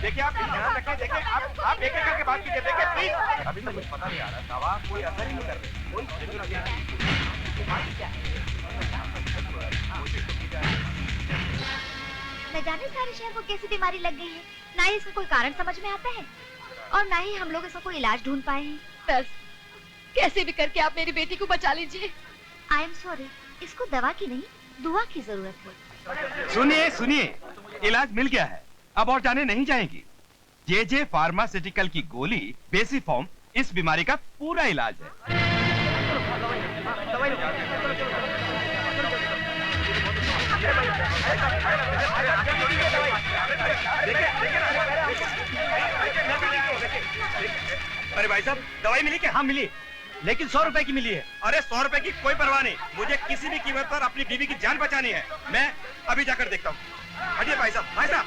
देखिए आप ध्यान रखें, देखिए आप एक एक करके बात कीजिए, देखिए प्लीज। अभी तक कुछ पता नहीं आ रहा, दवा कोई असर ही नहीं कर रही, कोई न जाने सारे शहर को कैसी बीमारी लग गई है, ना ही इसका कोई कारण समझ में आता है और ना ही हम लोग इसका कोई इलाज ढूंढ पाए हैं। बस कैसे भी करके आप मेरी बेटी को बचा लीजिए। आई एम सॉरी, इसको दवा की नहीं दुआ की जरूरत है। सुनिए सुनिए, इलाज मिल गया है, अब और जाने नहीं जाएंगी। जे फार्मास्यूटिकल की गोली बेसिफॉर्म इस बीमारी का पूरा इलाज है। अरे भाई साहब, दवाई मिली क्या? हाँ मिली, लेकिन 100 रुपए की मिली है। अरे 100 रुपए की कोई परवाह नहीं, मुझे किसी भी कीमत पर अपनी बीवी की जान बचानी है। मैं अभी जाकर देखता हूँ। हटिए भाई साहब, भाई साहब।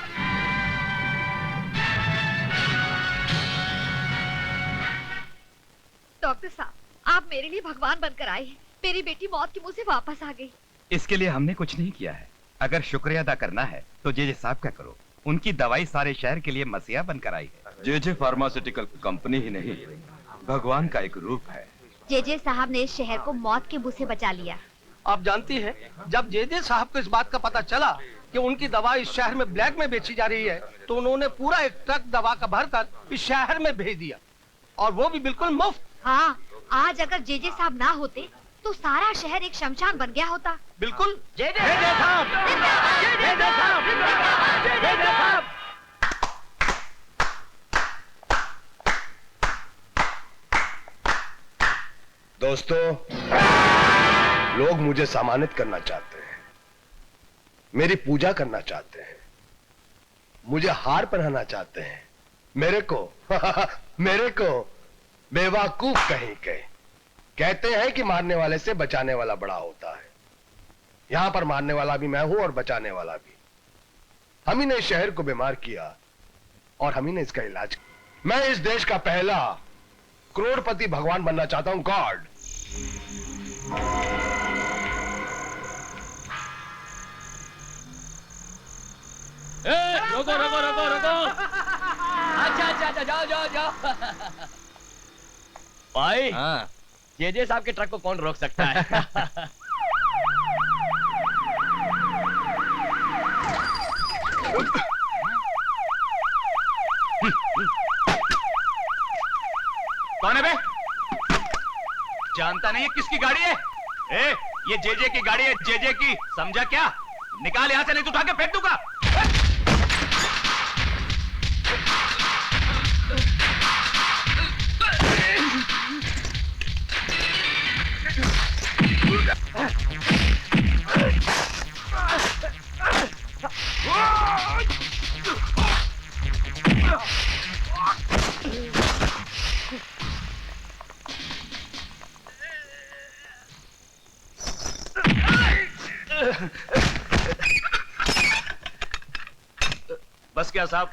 डॉक्टर साहब, आप मेरे लिए भगवान बनकर आए हैं। मेरी बेटी मौत के मुंह से वापस आ गई। इसके लिए हमने कुछ नहीं किया है, अगर शुक्रिया अदा करना है तो जे साहब का करो। उनकी दवाई सारे शहर के लिए मसीहा बनकर आई है। जे फार्मास्यूटिकल कंपनी ही नहीं, भगवान का एक रूप है। जे साहब ने इस शहर को मौत के मुंह से बचा लिया। आप जानती हैं, जब जे साहब को इस बात का पता चला कि उनकी दवा इस शहर में ब्लैक में बेची जा रही है, तो उन्होंने पूरा एक ट्रक दवा का भरकर इस शहर में भेज दिया, और वो भी बिल्कुल मुफ्त। हाँ, आज अगर जे साहब ना होते तो सारा शहर एक शमशान बन गया होता। बिल्कुल। जे साहब, जे साहब, जे साहब। दोस्तों, लोग मुझे सम्मानित करना चाहते हैं, मेरी पूजा करना चाहते हैं, मुझे हार पहनाना चाहते हैं। मेरे को बेवकूफ कहीं के। कहते हैं कि मारने वाले से बचाने वाला बड़ा होता है। यहां पर मारने वाला भी मैं हूं और बचाने वाला भी। हम ही ने इस शहर को बीमार किया और हम ही ने इसका इलाज किया। मैं इस देश का पहला करोड़पति भगवान बनना चाहता हूं, गॉड। रोको रोको रोको रोको। अच्छा, जाओ। भाई, हाँ। जे साहब के ट्रक को कौन रोक सकता है? कौन है बे? जानता नहीं है किसकी गाड़ी है? ये जे की गाड़ी है, जे की, समझा क्या? निकाल यहां से, नहीं तो उठा के फेंक दूंगा। बस क्या साहब,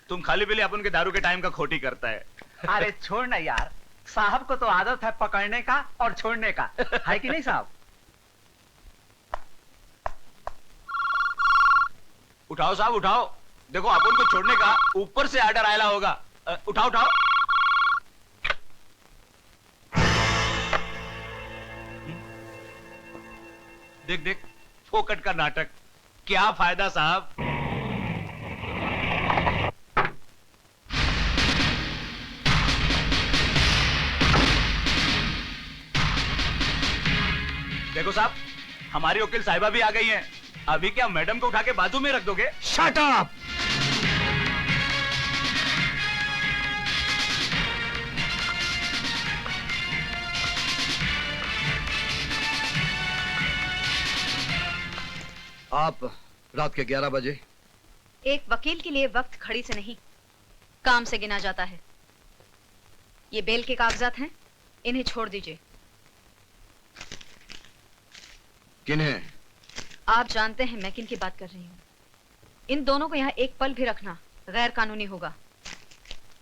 तुम खाली पीली अपन के दारू के टाइम का खोटी करता है। अरे छोड़ ना यार, साहब को तो आदत है पकड़ने का और छोड़ने का, है कि नहीं साहब? उठाओ साहब उठाओ, देखो अपन को छोड़ने का ऊपर से आर्डर आया होगा। उठाओ उठाओ। देख फोकट का नाटक, क्या फायदा साहब। देखो साहब, हमारी वकील साहिबा भी आ गई हैं। अभी क्या मैडम को उठा के बाजू में रख दोगे? Shut up! आप रात के 11 बजे? एक वकील के लिए वक्त घड़ी से नहीं, काम से गिना जाता है। ये बेल के कागजात हैं, इन्हें छोड़ दीजिए। किन्हें? आप जानते हैं मैं किन की बात कर रही हूँ। इन दोनों को यहाँ एक पल भी रखना गैर कानूनी होगा।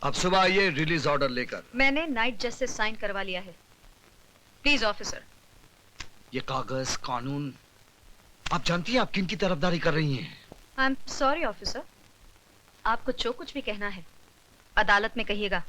अब सुबह ये रिलीज ऑर्डर लेकर। मैंने नाइट जज से साइन करवा लिया है। Please officer. ये कागज कानून, आप जानती हैं आप किन की तरफदारी कर रही हैं? आई एम सॉरी ऑफिसर, आपको जो कुछ भी कहना है अदालत में कहिएगा।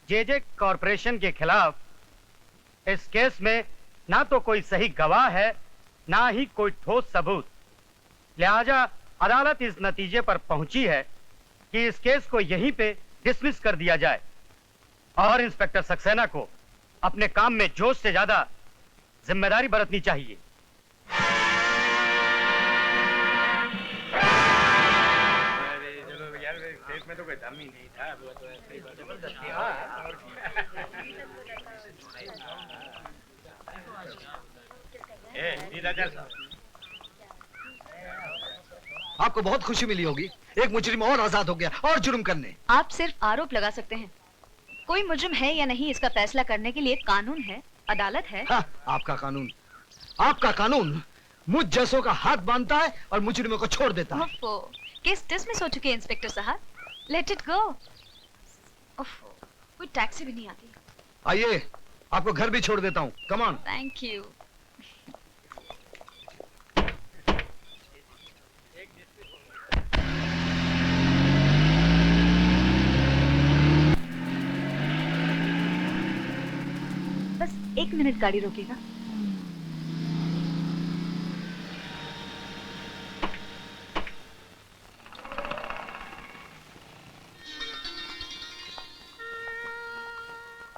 जेजे कॉरपोरेशन के खिलाफ इस केस में ना तो कोई सही गवाह है, ना ही कोई ठोस सबूत। लिहाजा अदालत इस नतीजे पर पहुंची है कि इस केस को यहीं पे डिसमिस कर दिया जाए और इंस्पेक्टर सक्सेना को अपने काम में जोश से ज्यादा जिम्मेदारी बरतनी चाहिए। में तो कोई दम ही नहीं था। आपको बहुत खुशी मिली होगी, एक मुजरिम और आजाद हो गया और जुर्म करने। आप सिर्फ आरोप लगा सकते हैं, कोई मुजरिम है या नहीं इसका फैसला करने के लिए कानून है, अदालत है। हाँ, आपका कानून मुझ जैसों का हाथ बांधता है और मुजरिमों को छोड़ देता है। केस डिसमिस हो चुके हैं इंस्पेक्टर साहब, लेट इट गो। कोई टैक्सी भी नहीं आती। आइए, आपको घर भी छोड़ देता हूँ। Come on. Thank you. बस 1 मिनट गाड़ी रोकेगा।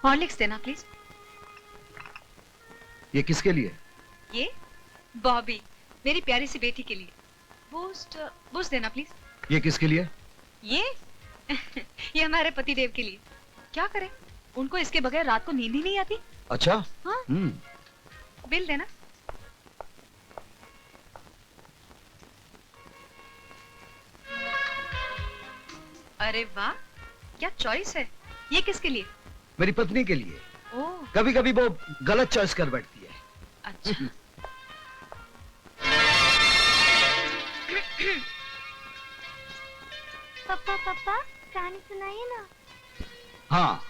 हॉर्लिक्स देना प्लीज। ये किसके लिए? ये बॉबी, मेरी प्यारी सी बेटी के लिए। बूस्ट देना प्लीज। ये किसके लिए? ये ये हमारे पति देव के लिए। क्या करें, उनको इसके बगैर रात को नींद ही नहीं आती। अच्छा। हाँ? बिल देना। अरे वाह, क्या चॉइस है। ये किसके लिए? मेरी पत्नी के लिए। ओह, कभी कभी वो गलत चॉइस कर बैठती है। अच्छा। पापा पापा कहानी सुनाइए ना। हाँ,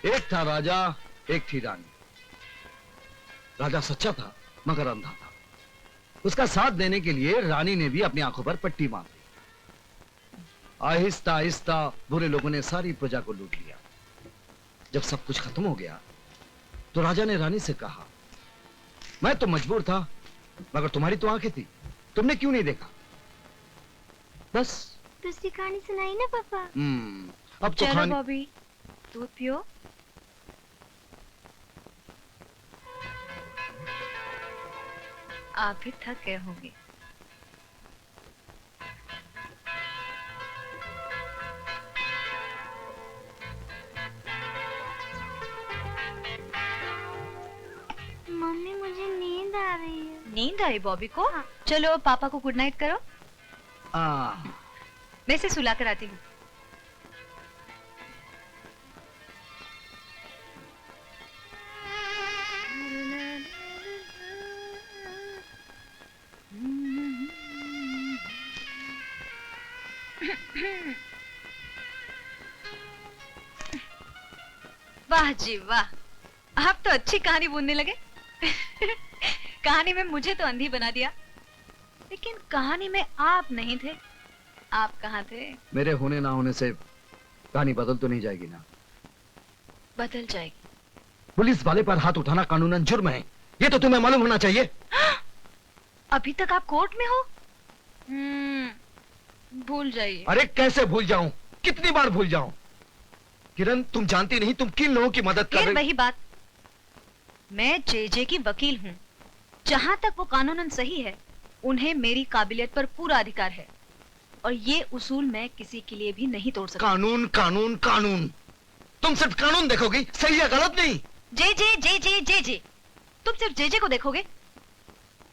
एक था राजा, एक थी रानी। राजा सच्चा था मगर अंधा था। उसका साथ देने के लिए रानी ने भी अपनी आंखों पर पट्टी बांध दी। आहिस्ता आहिस्ता बुरे लोगों ने सारी प्रजा को लूट लिया। जब सब कुछ खत्म हो गया तो राजा ने रानी से कहा, मैं तो मजबूर था मगर तुम्हारी तो आंखें थी, तुमने क्यों नहीं देखा? बस दूसरी कहानी सुनाई ना पापा। अब तो चलो बॉबी, दूध पियो। आप भी थक गए होंगे। मम्मी मुझे नींद आ रही है। नींद आई बॉबी को? हाँ। चलो पापा को गुड नाइट करो। मैं इसे सुला कर आती हूँ। वाह जी वाह, आप तो अच्छी कहानी बुनने लगे। कहानी में मुझे तो अंधी बना दिया, लेकिन कहानी में आप नहीं थे। आप कहाँ थे? मेरे होने ना होने से कहानी बदल तो नहीं जाएगी ना? बदल जाएगी। पुलिस वाले पर हाथ उठाना कानूनन जुर्म है, ये तो तुम्हें मालूम होना चाहिए। अभी तक आप कोर्ट में हो? भूल जाइए। अरे कैसे भूल जाऊं, कितनी बार भूल जाऊं? किरण, तुम जानती नहीं तुम किन लोगों की मदद कर रही। वही बात, मैं जेजे की वकील हूँ। जहाँ तक वो कानूनन सही है, उन्हें मेरी काबिलियत पर पूरा अधिकार है, और ये उसूल मैं किसी के लिए भी नहीं तोड़ सकती। कानून कानून कानून, तुम सिर्फ कानून देखोगी, सही या गलत नहीं। जे जे जे जे जे जे तुम सिर्फ जे जे को देखोगे,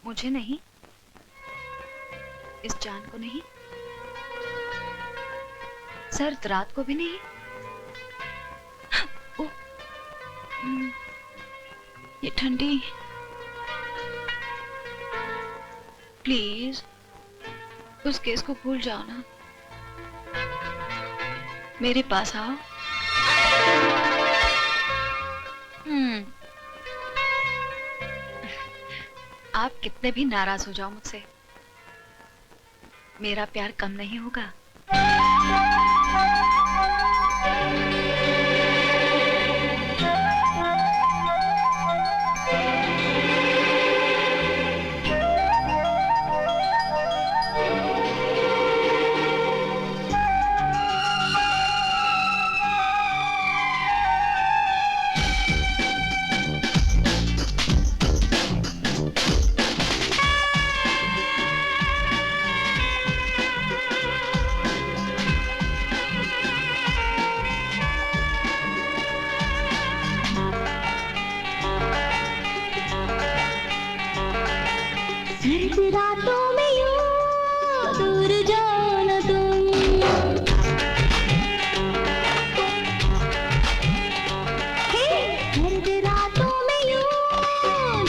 मुझे नहीं, इस जान को नहीं, सर्द रात को भी नहीं। ओ, ये ठंडी। प्लीज उस केस को भूल जाओ ना, मेरे पास आओ। आप कितने भी नाराज हो जाओ मुझसे, मेरा प्यार कम नहीं होगा। रातों में यूं दूर जाना तुम, सर्द रातों में यूं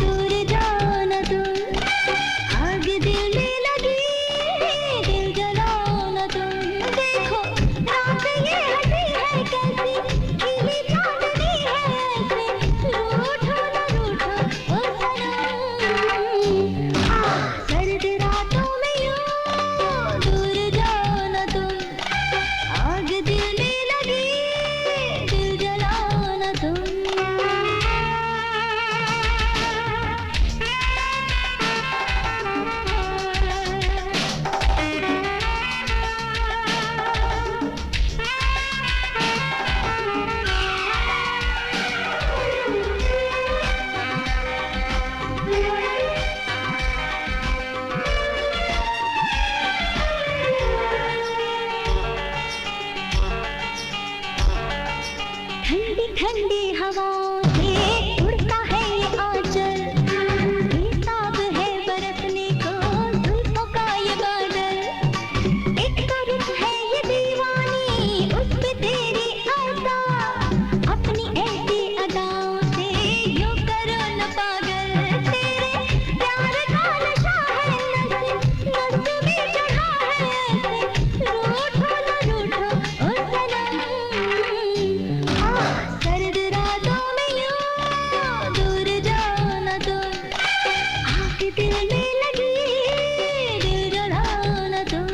दूर जाना तुम, आग दिल में लगी दिल जलाना तुम। देखो रात ये हंसी है कैसी, खिली चांदनी है ऐसे, रूठो न रूठो ओ सनम। सर्द रातों में यूं दूर जाना तुम, आग दिल में लगी दिल जलाना तुम। ठंडी ठंडी हवाओं से उड़ता है ये आंचल, बेताब है बरसने को जुल्फों का ये बादल। एक तो रुत है ये दीवानी उस पे तेरी अदा, अपनी ऐसी अदाओं से यूं करो न पागल। तेरे प्यार का नशा है नस नस में चढ़ा है ऐसे, रूठो न रूठो ओ सनम। सर्द रातों में यूं दूर जाना तुम, आग दिल में लगी दिल जलाना तुम।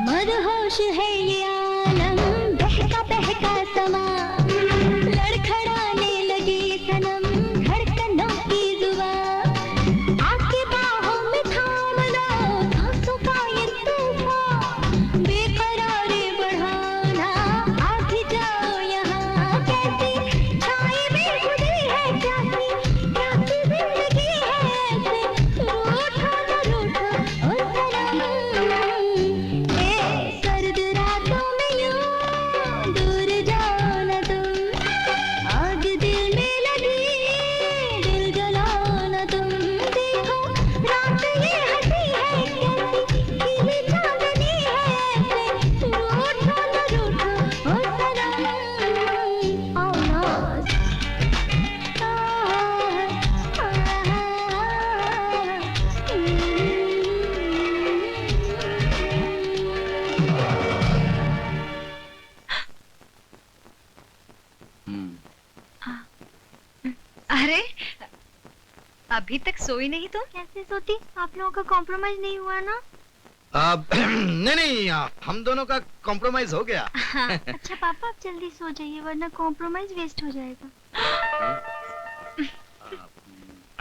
मदहोश है ये आलम, बहका बहका समा, लड़खड़ाने लगी सनम धड़कनों की जुबां। आके बाहों में थाम लो सांसों का ये तूफान, बेकरारी बढ़ाना आ भी जाओ यहाँ। कैसी छाई में खुदी है प्यासी, प्यासी जिंदगी है ऐसे, रूठो न रूठो ओ सनम। सर्द रातों में यूं दूर जाना तुम, आग दिल में लगी दिल जलाना तुम। देखो रात ये हंसी है कैसी, खिली चांदनी है ऐसे, रूठो न रूठो ओ सनम। आओ ना अरे अभी तक सोई नहीं तुम? कैसे सोती? आप लोगों का कॉम्प्रोमाइज नहीं हुआ ना? अब नहीं, हम दोनों का कॉम्प्रोमाइज हो गया। अच्छा पापा आप जल्दी सो जाइए वरना कॉम्प्रोमाइज वेस्ट हो जाएगा।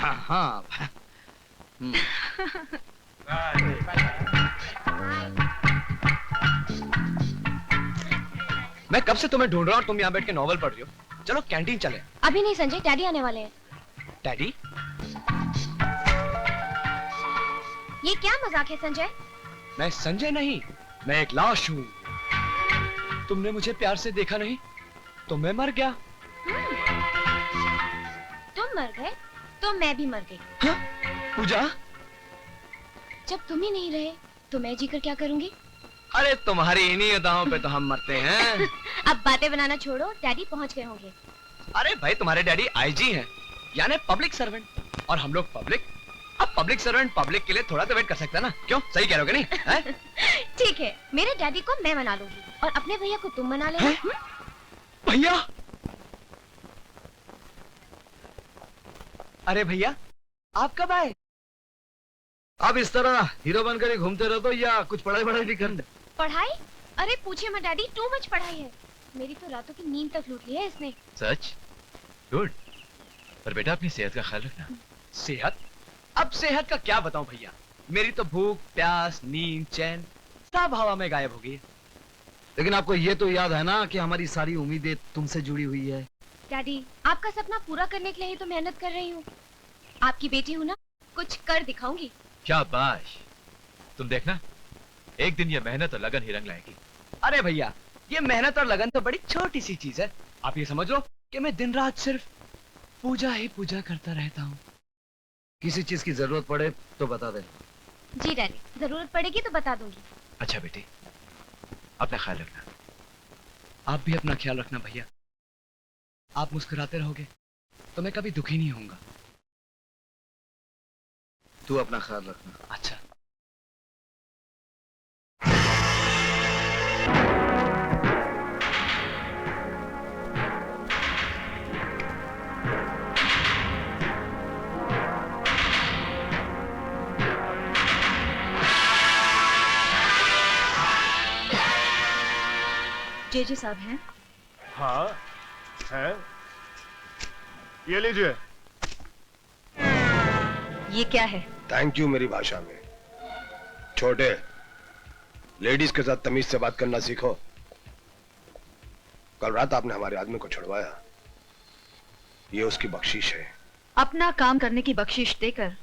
हाँ। मैं कब से तुम्हें ढूंढ रहा हूँ, तुम यहाँ बैठ के नॉवल पढ़ रही हो। चलो कैंटीन चले। अभी नहीं संजय, डैडी आने वाले हैं। डैडी? ये क्या मजाक है संजय? मैं संजय नहीं, मैं एक लाश हूँ। तुमने मुझे प्यार से देखा नहीं तो मैं मर गया। तुम मर गए तो मैं भी मर गई। हाँ? पूजा? जब तुम ही नहीं रहे तो मैं जीकर क्या करूंगी? अरे तुम्हारी इन्हीं अदाओं पे तो हम मरते हैं। अब बातें बनाना छोड़ो, डैडी पहुंच गए होंगे। अरे भाई तुम्हारे डैडी आईजी हैं, यानी पब्लिक सर्वेंट, और हम लोग पब्लिक। अब पब्लिक सर्वेंट पब्लिक के लिए थोड़ा तो वेट कर सकता है ना? क्यों, सही कह रहे हो कि नहीं? ठीक है, मेरे डैडी को मैं मना लूंगी और अपने भैया को तुम मना लेना। भैया? अरे भैया आप कब आए? अब इस तरह हीरो बनकर ही घूमते रहो तो या कुछ पढ़ाई नहीं करते? पढ़ाई? अरे पूछे मत डैडी, टू मच पढ़ाई है। मेरी तो रातों की नींद तक लूट ली है इसने। सच? गुड। पर बेटा अपनी सेहत का ख्याल रखना। सेहत? अब सेहत का क्या बताऊं भैया, मेरी तो भूख प्यास नींद चैन सब हवा में गायब हो गई। लेकिन आपको ये तो याद है ना कि हमारी सारी उम्मीदें तुमसे जुड़ी हुई है। डैडी आपका सपना पूरा करने के लिए ही तो मेहनत कर रही हूँ। आपकी बेटी हूँ ना, कुछ कर दिखाऊंगी। शाबाश। तुम देखना, एक दिन ये मेहनत और लगन ही रंग लाएगी। अरे भैया ये मेहनत और लगन तो बड़ी छोटी सी चीज है। आप ये समझ लो कि मैं दिन रात सिर्फ पूजा ही पूजा करता रहता हूँ। किसी चीज की जरूरत पड़े तो बता दे। जी डैडी, जरूरत पड़ेगी तो बता दूंगी। अच्छा बेटी, अपना ख्याल रखना। आप भी अपना ख्याल रखना भैया। आप मुस्कुराते रहोगे तो मैं कभी दुखी नहीं होऊंगा। तू अपना ख्याल रखना। अच्छा। जेजे साहब हैं? हाँ है, ये लीजिए। ये क्या है? थैंक यू मेरी भाषा में। छोटे, लेडीज के साथ तमीज से बात करना सीखो। कल रात आपने हमारे आदमी को छुड़वाया, ये उसकी बख्शीश है। अपना काम करने की बख्शीश देकर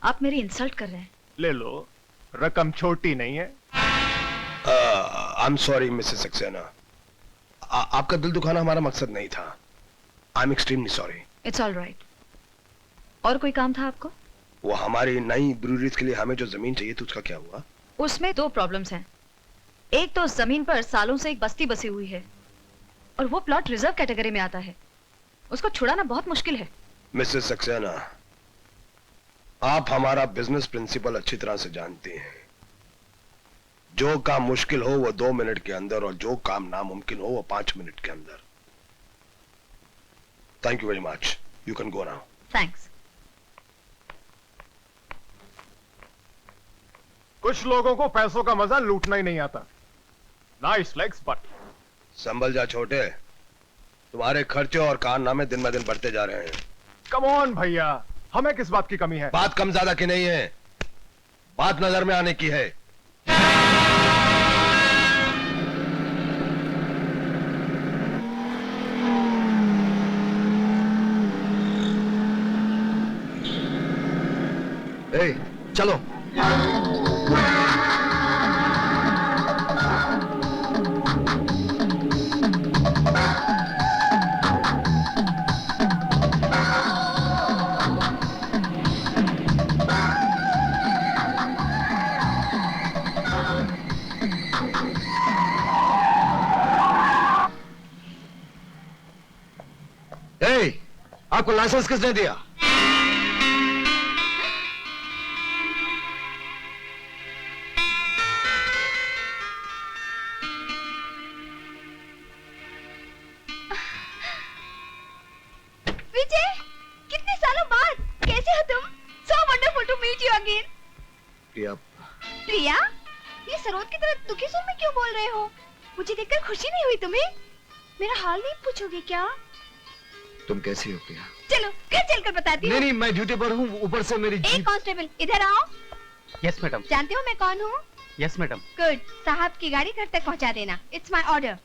आप मेरी इंसल्ट कर रहे हैं। ले लो, रकम छोटी नहीं है। I am sorry Mrs Saxena, आपका दिल दुखाना हमारा मकसद नहीं था। I am extremely sorry. It's all right. और कोई काम था आपको? वो हमारी नई ब्रूरीज के लिए हमें जो जमीन चाहिए थी उसका क्या हुआ? उसमें दो प्रॉब्लम्स हैं। एक तो जमीन पर सालों से एक बस्ती बसी हुई है और वो प्लॉट रिजर्व कैटेगरी में आता है। उसको छुड़ाना बहुत मुश्किल है। मिसेस सक्सेना, आप हमारा बिजनेस प्रिंसिपल अच्छी तरह से जानती हैं। जो काम मुश्किल हो वो 2 मिनट के अंदर और जो काम नामुमकिन हो वो 5 मिनट के अंदर। Thank you very much, you can go now. Thanks. कुछ लोगों को पैसों का मजा लूटना ही नहीं आता। Nice legs but. संभल जा छोटे, तुम्हारे खर्चे और कारनामे दिन ब दिन बढ़ते जा रहे हैं। कम ऑन भैया, हमें किस बात की कमी है? बात कम ज्यादा की नहीं है, बात नजर में आने की है। ए, चलो। ए, आपको लाइसेंस किसने दिया? विजय, कितने सालों बाद कैसे हो तुम? So wonderful to meet you again. प्रिया। प्रिया, ये सरोद की तरह दुखी सुर में क्यों बोल रहे हो? मुझे देखकर खुशी नहीं हुई तुम्हें? मेरा हाल नहीं पूछोगे क्या? तुम कैसी हो प्रिया? चलो घर चलकर बताती हूँ। नहीं, मैं ड्यूटी पर हूँ, ऊपर से मेरी एक कांस्टेबल इधर आओ। Yes madam. जानते हो मैं कौन हूँ? Yes madam. गुड, साहब की गाड़ी घर तक पहुँचा देना। It's my order.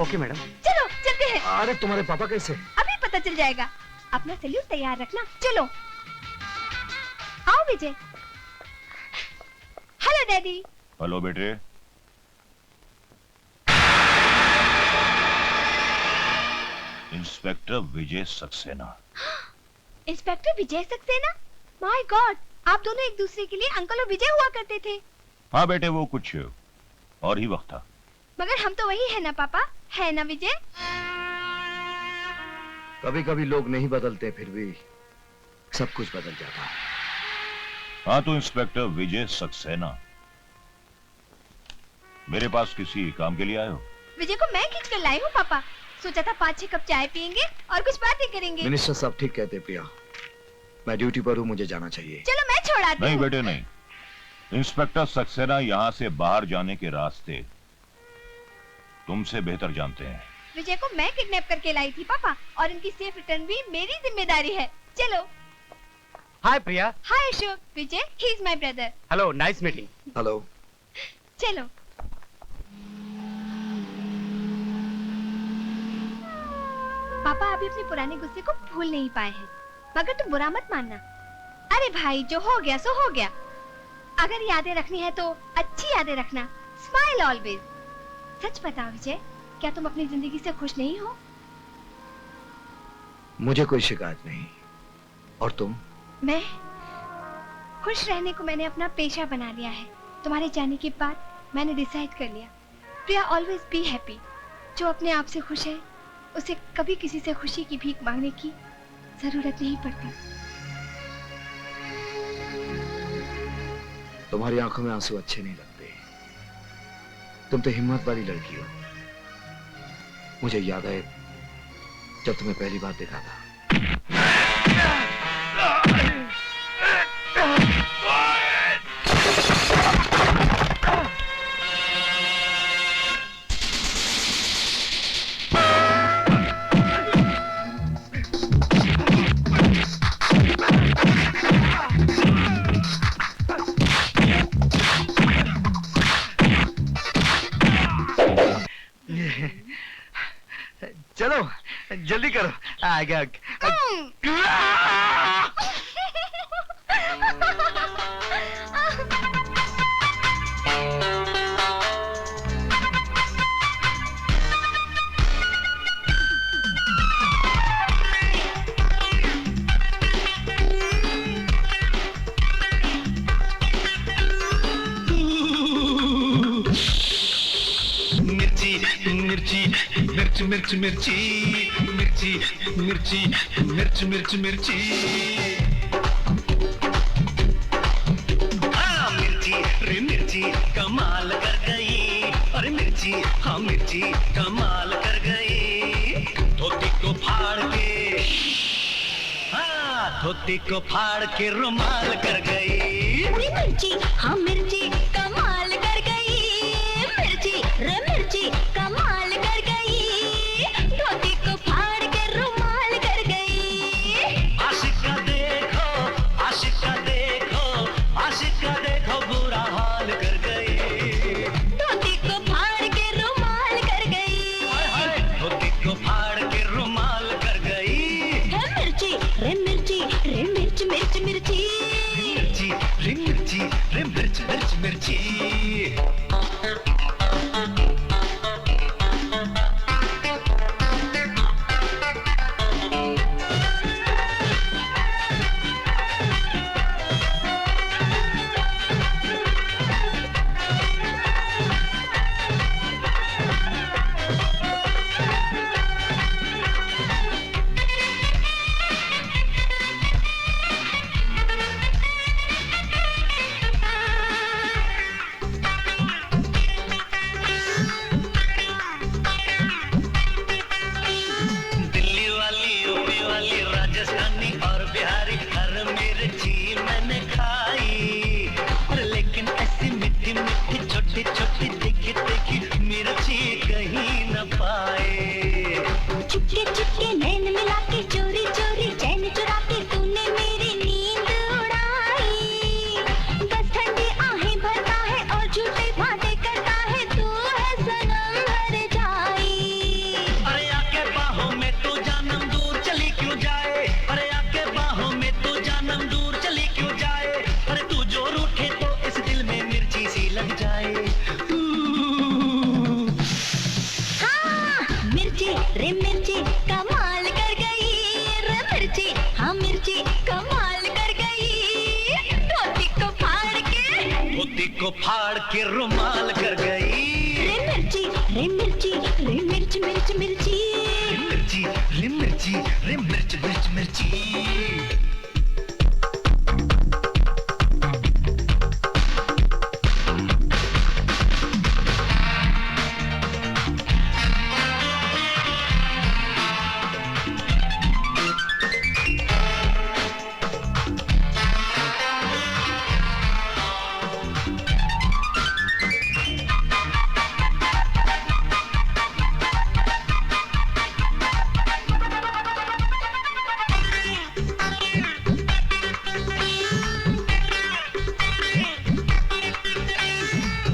Okay madam. चलो चलते हैं। अरे तुम्हारे पापा कैसे? अभी पता चल जाएगा। अपना सैल्यूट तैयार रखना। चलो आओ विजय। Hello daddy. हेलो बेटे। Inspector Vijay Saxena. Inspector Vijay Saxena? My god, आप दोनों एक दूसरे के लिए अंकल और विजय हुआ करते थे। हाँ बेटे, वो कुछ और ही वक्त था। मगर हम तो वही है ना पापा, है ना विजय? कभी कभी लोग नहीं बदलते, फिर भी सब कुछ बदल जाता है। हाँ तो इंस्पेक्टर विजय सक्सेना, मेरे पास किसी काम के लिए आए हो? विजय को मैं खींच कर लाई हूँ पापा। सोचा था 5-6 कप चाय पियेंगे और कुछ बातें करेंगे। मिनिस्टर साहब ठीक कहते प्रिया, मैं ड्यूटी पर हूँ, मुझे जाना चाहिए। चलो मैं छोड़ाती हूँ। नहीं बेटे नहीं, इंस्पेक्टर सक्सेना यहाँ से बाहर जाने के रास्ते तुमसे बेहतर जानते हैं। विजय को मैं किडनैप करके लाई थी पापा, और इनकी सेफ रिटर्न भी मेरी जिम्मेदारी है। चलो। Hi Priya. Hi Ashok. Vijay, he is my brother. Hello, nice meeting. Hello. चलो। पापा अभी अपने पुराने गुस्से को भूल नहीं पाए हैं, मगर तुम बुरा मत मानना। अरे भाई, जो हो गया सो हो गया। अगर यादें रखनी है तो अच्छी यादें रखना। Smile always. सच बताओ विजय, क्या तुम अपनी जिंदगी से खुश नहीं हो? मुझे कोई शिकायत नहीं। और तुम? मैं खुश रहने को मैंने अपना पेशा बना लिया है। तुम्हारे जाने के बाद मैंने डिसाइड कर लिया, प्रिया ऑलवेज बी हैप्पी। जो अपने आप से खुश है उसे कभी किसी से खुशी की भीख मांगने की जरूरत नहीं पड़ती। तुम्हारी आंखों में आंसू अच्छे नहीं लगते। तुम तो हिम्मत वाली लड़की हो। मुझे याद है जब तुम्हें पहली बार देखा था। चलो जल्दी करो। आगे मिर्ची मिर्ची मिर्ची मिर्ची मिर्ची मिर्ची मिर्ची मिर्ची हाँ मिर्ची रे मिर्ची कमाल कर गई। अरे मिर्ची हाँ मिर्ची कमाल कर गई। धोती को फाड़ के, हाँ धोती को फाड़ के रुमाल कर गई। अरे मिर्ची हाँ मिर्ची कमाल कर गई। मिर्ची रे मिर्ची कमाल कर गई। धोती को फाड़ के रुमाल कर गई। आशिका देखो, आशिका देखो, आशिका देखो बुरा हाल कर गई। धोती को फाड़ के रुमाल कर गई। धोती को फाड़ के रुमाल कर गई। है मिर्ची रे मिर्ची रे मिर्च मिर्च मिर्ची मिर्ची रे मिर्ची रे मिर्च मिर्च मिर्ची। मिर्ची कमाल कर गई, धोती को फाड़ के रुमाल कर गई। रे मिर्ची रे मिर्ची रे मिर्च मिर्च मिर्ची, मिर्ची रे मिर्ची रे मिर्च मिर्च मिर्ची।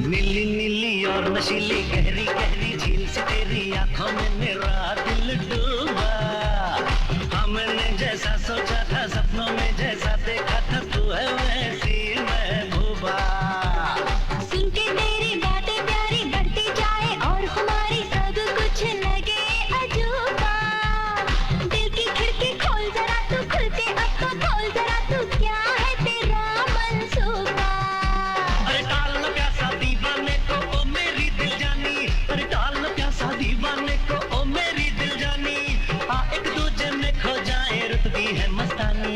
नीली नीली और नशीली गहरी गहरी झील से तेरी आंखों में मेरा दिल डूबा। हाँ मैंने जैसा सोचा था, सपनों में जैसा देखा था, तू है वैसी महबूबा। सुन के तेरी बातें प्यारी बढ़ती जाए और हमारी सब कुछ लगे अजूबा। दिल की खिड़की खोल जरा तू, खुल के अब तो खोल जरा तू, क्या है तेरा मंसूबा। अरे डाल न प्यासा दीवाने को ओ मेरी दिल जानी, अरे डाल न प्यासा दीवाने को ओ मेरी दिल जानी। हाँ एक दूजे में खो जाए रुतबी है मस्तानी।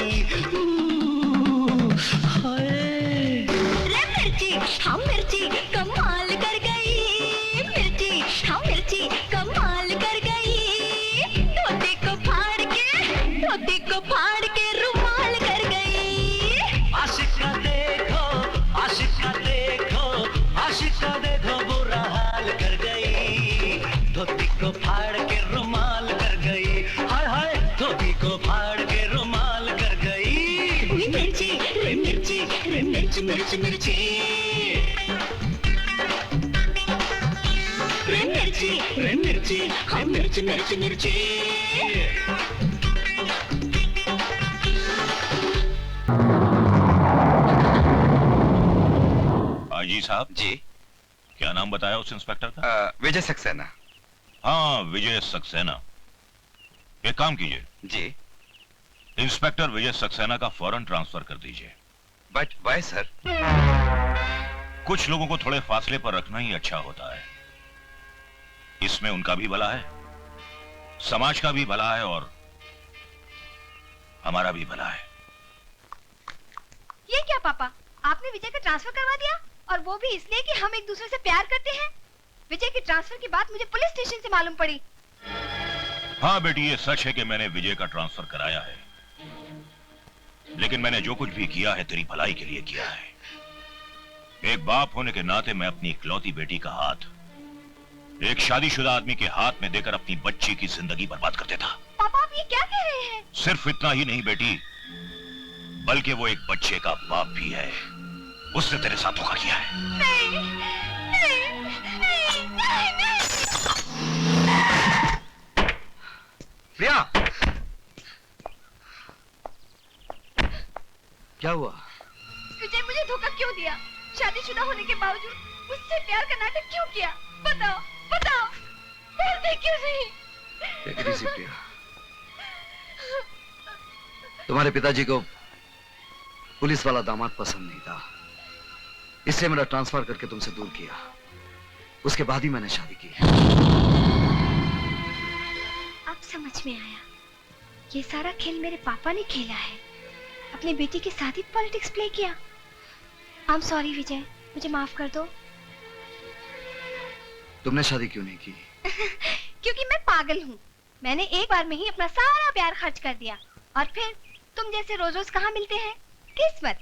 रे मिर्ची हाँ मिर्ची कमाल कर गई, मिर्ची हाँ मिर्ची कमाल कर गई, धोती को फाड़ के रुमाल कर गई। आशिक का देखो आशिक का देखो आशिक का देखो बुरा हाल कर गई, धोती को फाड़ के रुमाल कर गई। हाय हाय धोती को फाड़ के रुमाल कर गई। मिर्ची रे मिर्ची रे मिर्च मिर्च मिर्ची। रे मिर्ची रे मिर्ची रे मिर्च मिर्च मिर्ची। आजी साहब जी। क्या नाम बताया उस इंस्पेक्टर का? विजय सक्सेना। हाँ विजय सक्सेना। एक काम कीजिए जी। इंस्पेक्टर विजय सक्सेना का फौरन ट्रांसफर कर दीजिए। But why sir? कुछ लोगों को थोड़े फासले पर रखना ही अच्छा होता है। इसमें उनका भी भला है, समाज का भी भला है और हमारा भी भला है। ये क्या पापा, आपने विजय का ट्रांसफर करवा दिया, और वो भी इसलिए कि हम एक दूसरे से प्यार करते हैं। विजय की ट्रांसफर की बात मुझे पुलिस स्टेशन से मालूम पड़ी। हाँ बेटी, ये सच है कि मैंने विजय का ट्रांसफर कराया है, लेकिन मैंने जो कुछ भी किया है तेरी भलाई के लिए किया है। एक बाप होने के नाते मैं अपनी इकलौती बेटी का हाथ एक शादीशुदा आदमी के हाथ में देकर अपनी बच्ची की जिंदगी बर्बाद कर देता। पापा आप ये क्या कह रहे हैं? सिर्फ इतना ही नहीं बेटी, बल्कि वो एक बच्चे का बाप भी है। उसने तेरे साथ धोखा किया है। नहीं, नहीं, नहीं, नहीं, नहीं। प्रिया, क्या हुआ? विजय मुझे धोखा क्यों दिया? शादीशुदा होने के बावजूद मुझसे प्यार का नाटक क्यों किया? बताओ, बताओ, बोलते क्यों नहीं? Take it easy, प्रिया। तुम्हारे पिताजी को पुलिस वाला दामाद पसंद नहीं था, इसलिए मेरा ट्रांसफर करके तुमसे दूर किया। उसके बाद ही मैंने शादी की। अब समझ में आया, ये सारा खेल मेरे पापा ने खेला है। अपनी बेटी के साथ ही पॉलिटिक्स प्ले किया। आई एम सॉरी विजय, मुझे माफ कर दो। तुमने शादी क्यों नहीं की? क्योंकि मैं पागल हूँ। मैंने एक बार में ही अपना सारा प्यार खर्च कर दिया, और फिर तुम जैसे रोज रोज कहाँ मिलते हैं? किस्मत,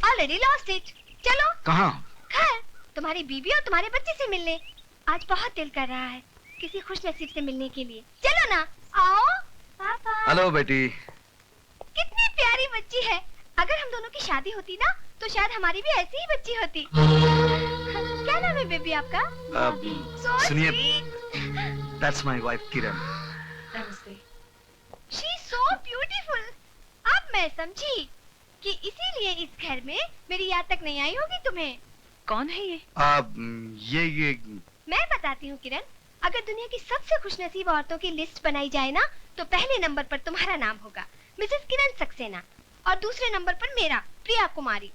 ऑलरेडी लॉस्ट इट। चलो कहाँ? घर, तुम्हारी बीवी और तुम्हारे बच्चे से मिलने। आज बहुत दिल कर रहा है किसी खुश नसीब से मिलने के लिए। चलो ना, आओ। पापा। हेलो बेटी। कितनी प्यारी बच्ची है। अगर हम दोनों की शादी होती ना, तो शायद हमारी भी ऐसी ही बच्ची होती। क्या नाम है बेबी आपका? सुनिए, that's my wife Kiran. She is so beautiful. अब मैं समझी कि इसीलिए इस घर में मेरी याद तक नहीं आई होगी तुम्हें। कौन है ये? ये मैं बताती हूँ किरण, अगर दुनिया की सबसे खुशनसीब औरतों की लिस्ट बनाई जाए ना, तो पहले नंबर पर तुम्हारा नाम होगा। मिसेस किरण सक्सेना और दूसरे नंबर पर मेरा प्रिया कुमारी।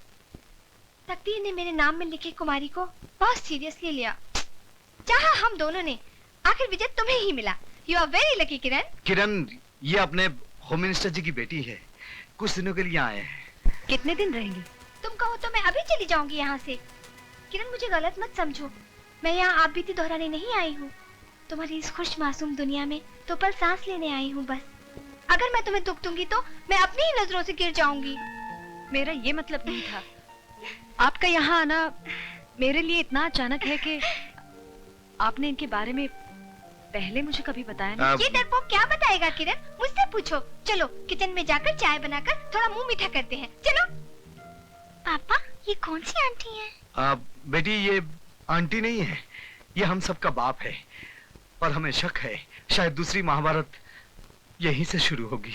तकदीर ने मेरे नाम में लिखे कुमारी को बहुत सीरियसली लिया। चाहा हम दोनों ने, आखिर विजय तुम्हें ही मिला। यू आर वेरी लकी किरण। किरण, ये अपने होम मिनिस्टर जी की बेटी है, कुछ दिनों के लिए आए हैं। कितने दिन रहेंगी? तुम कहो तो मैं अभी चली जाऊंगी यहाँ से। किरण मुझे गलत मत समझो, मैं यहाँ आप बीती दोहराने नहीं आई हूँ। तुम्हारी इस खुश मासूम दुनिया में तो पल सांस लेने आई हूँ बस। अगर मैं तुम्हें दुख दूंगी तो मैं अपनी ही नजरों से गिर जाऊंगी। मेरा ये मतलब नहीं था। आपका यहाँ आना मेरे लिए इतना अचानक है कि आपने इनके बारे में पहले मुझे कभी बताया नहीं। ये डरपोक क्या बताएगा किरण, मुझसे पूछो। चलो किचन में जाकर चाय बनाकर थोड़ा मुंह मीठा करते हैं। चलो। पापा, ये कौन सी आंटी है? बेटी, ये आंटी नहीं है, ये हम सबका बाप है। और हमें शक है शायद दूसरी महाभारत यहीं से शुरू होगी।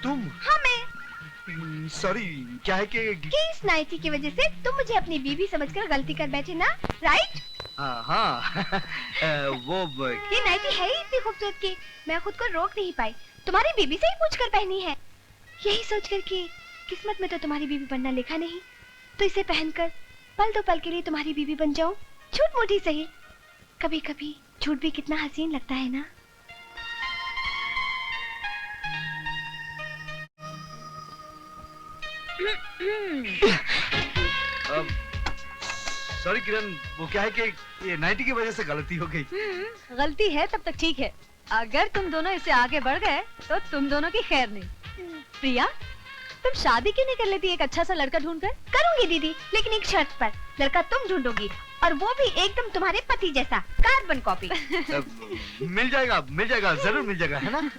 तुम? हाँ मैं। सॉरी, क्या है कि इस नाइटी की वजह से तुम मुझे अपनी बीवी समझकर गलती कर बैठे ना, राइट? हाँ। वो ये नाइटी है ही इतनी खूबसूरत कि मैं खुद को रोक नहीं पाई। तुम्हारी बीबी से ही पूछकर पहनी है, यही सोचकर कि किस्मत में तो तुम्हारी बीबी बनना लिखा नहीं, तो इसे पहनकर पल दो पल के लिए तुम्हारी बीबी बन जाऊं। झूठ मूठी सही, कभी कभी झूठ भी कितना हसीन लगता है ना। सॉरी किरण, वो क्या है कि ये नाइटी की वजह से गलती हो गई। गलती है तब तक ठीक है, अगर तुम दोनों इससे आगे बढ़ गए तो तुम दोनों की खैर नहीं। प्रिया, तुम शादी क्यों नहीं कर लेती एक अच्छा सा लड़का ढूंढकर? करूंगी दीदी, लेकिन एक शर्त पर। लड़का तुम ढूंढोगी और वो भी एकदम तुम्हारे पति जैसा, कार्बन कॉपी। मिल जाएगा, जरूर मिल जाएगा, है ना?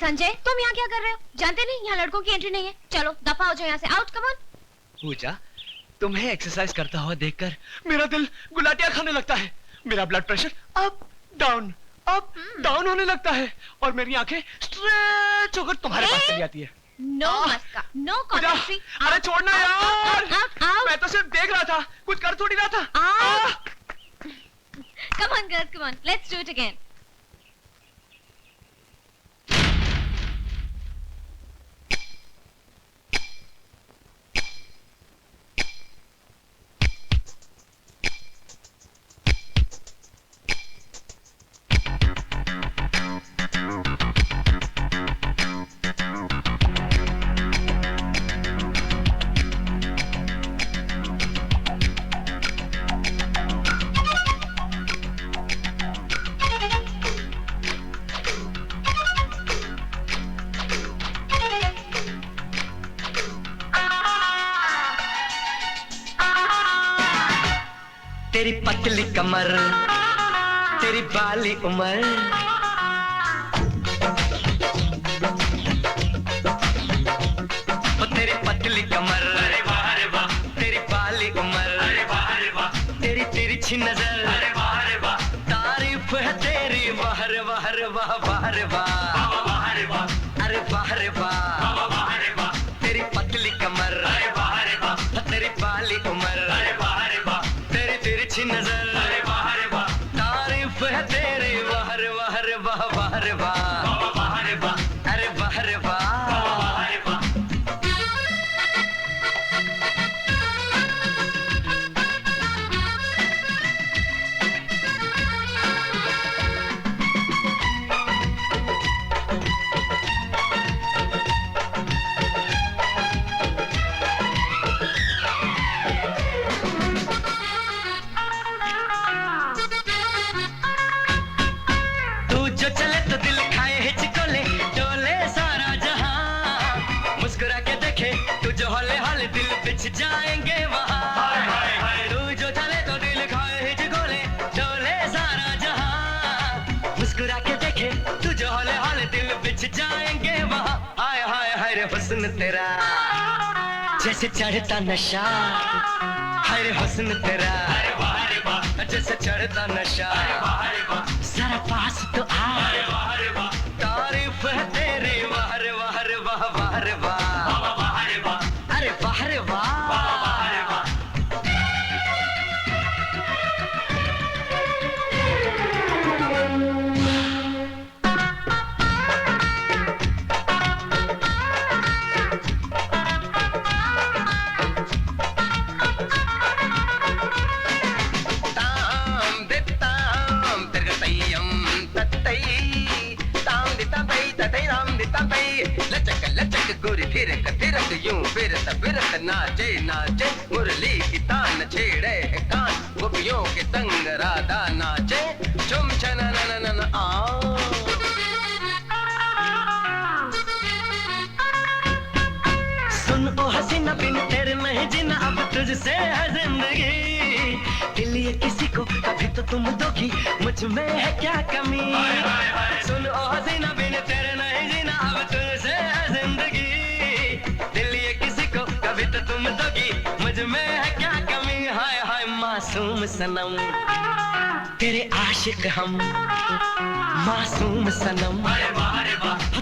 संजय, तुम यहाँ क्या कर रहे हो? जानते नहीं यहाँ लड़कों की एंट्री नहीं है। चलो दफा हो जाओ यहाँ से, आउट, कम ऑन। पूजा, तुम्हें एक्सरसाइज करता हुआ देखकर मेरा दिल गुलाटियां खाने लगता है। मेरा ब्लड प्रेशर अप डाउन होने लगता है और मेरी आंखें स्ट्रेच होकर तुम्हारे पास चली आती है। नो मस्का, नो कॉन्ट्री। अरे छोड़ना यार, मैं तो सिर्फ देख रहा था, कुछ कर थोड़ी रहा था। Come on girls, come on, let's do it again. तेरी पतली कमर, तेरी बाली उम्र, तेरी पतली कमर, अरे वाह रे वाह, तेरी बाली उम्र, अरे वाह रे वाह, तेरी तिरछी नजर, अरे वाह रे वाह, तारीफ है तेरी, वाह रे वाह रे वाह, वाह रे वाह, वाह रे वाह, अरे वाह रे वाह, वाह रे वाह, तेरी पतली कमर, अरे वाह रे वाह, तेरी बाली उम्र, अरे वाह रे वाह, तेरी तिरछी नजर, अरे वाह रे वाह, तारीफ है तेरी, वाह रे वाह रे वाह, वाह रे वाह, वाह रे वाह, अरे वाह रे वाह, वाह रे वाह। तू जो चले तो दिल खाए मुस्कुरा के देखे तुझे हौले हौले दिल बिछ जाएंगे वहाँ। हाय हाय हाय रे हुस्न तेरा जैसे चढ़ता नशा, हाय रे हुस्न तेरा जैसे चढ़ता नशा। जरा पास तो आ, तारीफ है तेरी वाह रे वाह रे वाह वाह रे वाह, अरे वाह रे वाह। लचक लचक गोरी फिरक फिरक यूं फिरत फिरत नाचे नाचे, मुरली की तान छेड़े है कान, गोपियों के संग राधा नाचे, चुम छन नन नन आ। सुन ओ हसीना बिन तेरे नहीं जीना, अब तुझसे है जिंदगी। दिल ये किसी को कभी तो तुम दोगी, मुझ में है क्या कमी। सुन ओ हसीना बिन तेरे नहीं जीना, अब तुझसे है जिंदगी। दिल ये किसी को कभी तो तुम दोगी, मुझ में है क्या कमी। हाय हाय मासूम सनम तेरे आशिक हम, मासूम सनम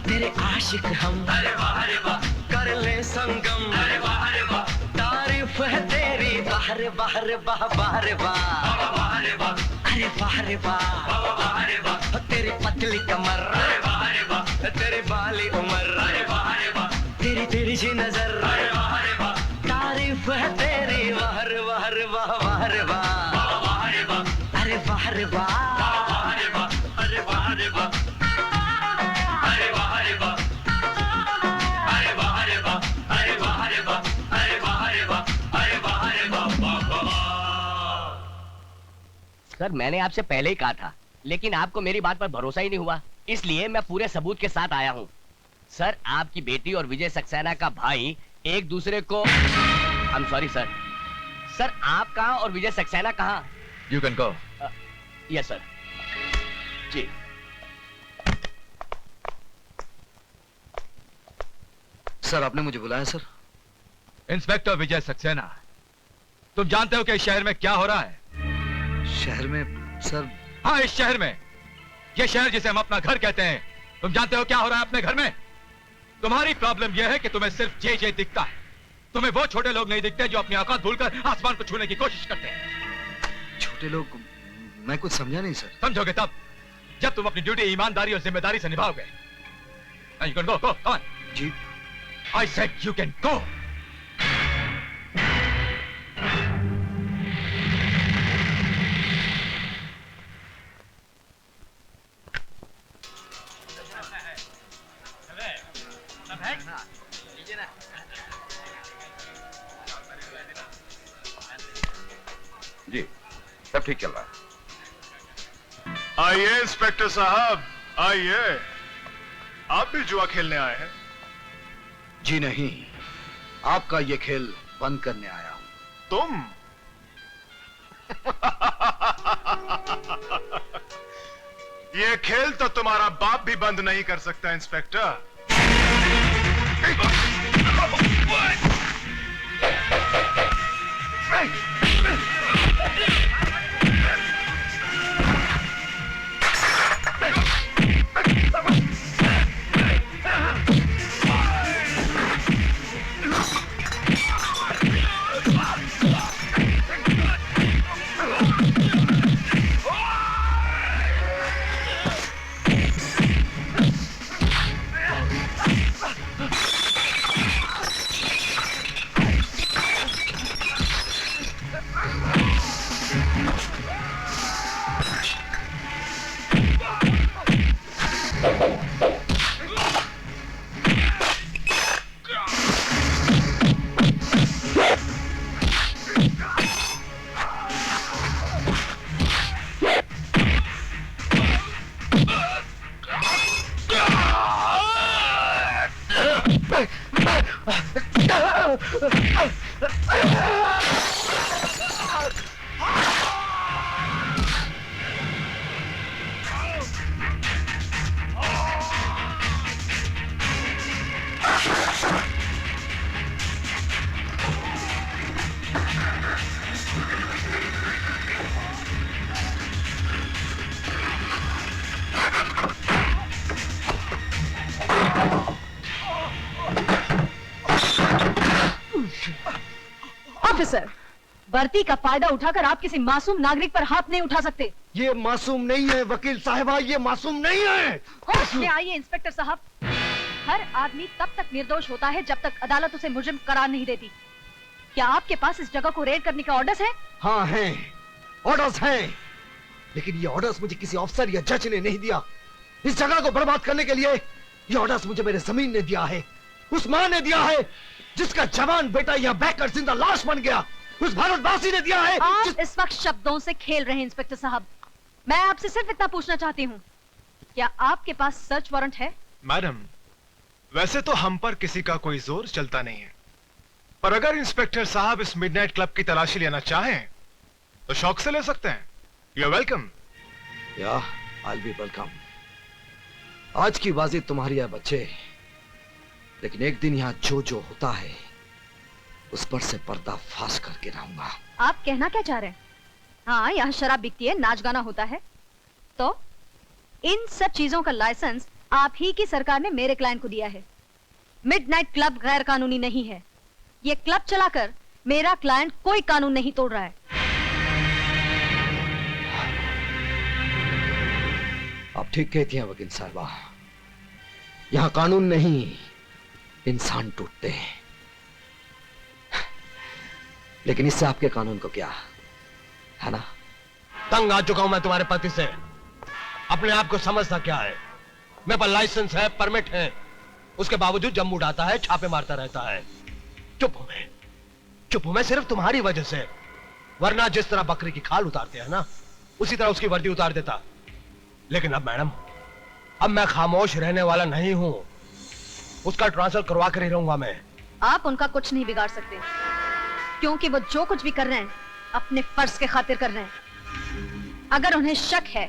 तेरे आशिक हम, कर ले संगम। तारीफ है तेरी वाह रे वाह रे वाह वाह रे वाह, अरे वाह रे वाह। तेरी पतली कमर, तेरी बाली उम्र, तेरी तेरी सी नजर, तारीफ है तेरी वाह रे वाह रे वाह वाह रे वाह, अरे वाह रे वाह, अरे वाह रे वाह। सर मैंने आपसे पहले ही कहा था, लेकिन आपको मेरी बात पर भरोसा ही नहीं हुआ, इसलिए मैं पूरे सबूत के साथ आया हूँ। सर आपकी बेटी और विजय सक्सेना का भाई एक दूसरे को I'm sorry सर। सर आप कहाँ और विजय सक्सेना कहाँ? You can go. Yes sir. जी सर आपने मुझे बुलाया सर? इंस्पेक्टर विजय सक्सेना, तुम जानते हो कि इस शहर में क्या हो रहा है? शहर में सर? हाँ इस शहर में, ये शहर जिसे हम अपना घर कहते हैं, तुम जानते हो क्या हो रहा है अपने घर में? तुम्हारी प्रॉब्लम यह है कि तुम्हें सिर्फ जे दिखता है, तुम्हें वो छोटे लोग नहीं दिखते जो अपनी औकात भूलकर आसमान को छूने की कोशिश करते हैं। छोटे लोग? मैं कुछ समझा नहीं सर। समझोगे तब जब तुम अपनी ड्यूटी ईमानदारी और जिम्मेदारी से निभाओगे। You can go, go, come on. Ji I said you can go. जी सब ठीक चल रहा है। आइए इंस्पेक्टर साहब आइए, आप भी जुआ खेलने आए हैं? जी नहीं, आपका ये खेल बंद करने आया हूं। तुम? ये खेल तो तुम्हारा बाप भी बंद नहीं कर सकता इंस्पेक्टर। ऑफिसर, वर्दी का फायदा उठाकर आप किसी मासूम नागरिक पर हाथ नहीं उठा सकते। ये मासूम नहीं है वकील साहिबा, ये मासूम नहीं है। होश में आइए इंस्पेक्टर साहब। हर आदमी तब तक निर्दोष होता है जब तक अदालत उसे मुजरिम करार नहीं देती। क्या आपके पास इस जगह को रेड करने के ऑर्डर्स हैं? हाँ हैं, ऑर्डर्स हैं, लेकिन ये ऑर्डर्स मुझे किसी अफसर या जज ने नहीं दिया। इस जगह को बर्बाद करने के लिए ये ऑर्डर्स मुझे मेरे जमीन ने दिया है, उस माँ ने दिया है जिसका जवान बेटा यहाँ बहकर जिंदा लाश बन गया, उस भारतवासी ने दिया है। आप इस वक्त शब्दों से खेल रहे हैं इंस्पेक्टर साहब। मैं आपसे सिर्फ इतना पूछना चाहती हूँ, क्या आपके पास सर्च वारंट है? मैडम, वैसे तो हम पर किसी का कोई जोर चलता नहीं है, पर अगर इंस्पेक्टर साहब इस मिडनाइट क्लब की तलाशी लेना चाहें तो शौक से ले सकते हैं। You are welcome. या आई बी वेलकम। आज की बाजी तुम्हारी है बच्चे, लेकिन एक दिन यहाँ जो होता है उस पर से पर्दा फाश करके रहूंगा। आप कहना क्या चाह रहे हैं? हाँ, यहाँ शराब बिकती है, नाच गाना होता है, तो इन सब चीजों का लाइसेंस आप ही की सरकार ने मेरे क्लाइंट को दिया है। मिडनाइट क्लब गैर कानूनी नहीं है। ये क्लब चलाकर मेरा क्लाइंट कोई कानून नहीं तोड़ रहा है। आप ठीक कहती हैं वकील साहबा, यहाँ कानून नहीं इंसान टूटते हैं, लेकिन इससे आपके कानून को क्या है ना? तंग आ चुका हूं मैं तुम्हारे पति से। अपने आप को समझता क्या है? मेरे पास लाइसेंस है, परमिट है, उसके बावजूद जम उड़ाता है, छापे मारता रहता है। चुप हूं मैं सिर्फ तुम्हारी वजह से, वरना जिस तरह बकरी की खाल उतारते हैं ना, उसी तरह उसकी वर्दी उतार देता। लेकिन अब मैडम, अब मैं खामोश रहने वाला नहीं हूं, उसका ट्रांसफर करवा कर ही रहूंगा मैं। आप उनका कुछ नहीं बिगाड़ सकते, क्योंकि वो जो कुछ भी कर रहे हैं अपने फर्ज के खातिर कर रहे हैं। अगर उन्हें शक है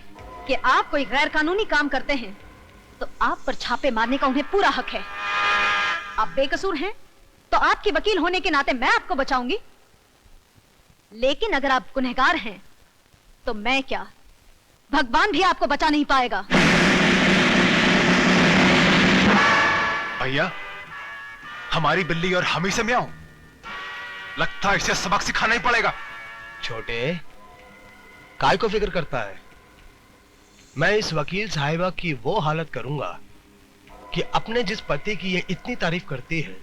कि आप कोई गैर कानूनी काम करते हैं, तो आप पर छापे मारने का उन्हें पूरा हक है। आप बेकसूर हैं, तो आपकी वकील होने के नाते मैं आपको बचाऊंगी, लेकिन अगर आप गुनहगार हैं, तो मैं क्या, भगवान भी आपको बचा नहीं पाएगा। भैया, हमारी बिल्ली और हम ही से म्याऊं, लगता है इसे सबक सिखाना ही पड़ेगा। छोटे, काय को फिक्र करता है? मैं इस वकील साहिबा की वो हालत करूंगा कि अपने जिस पति की ये इतनी तारीफ करती है,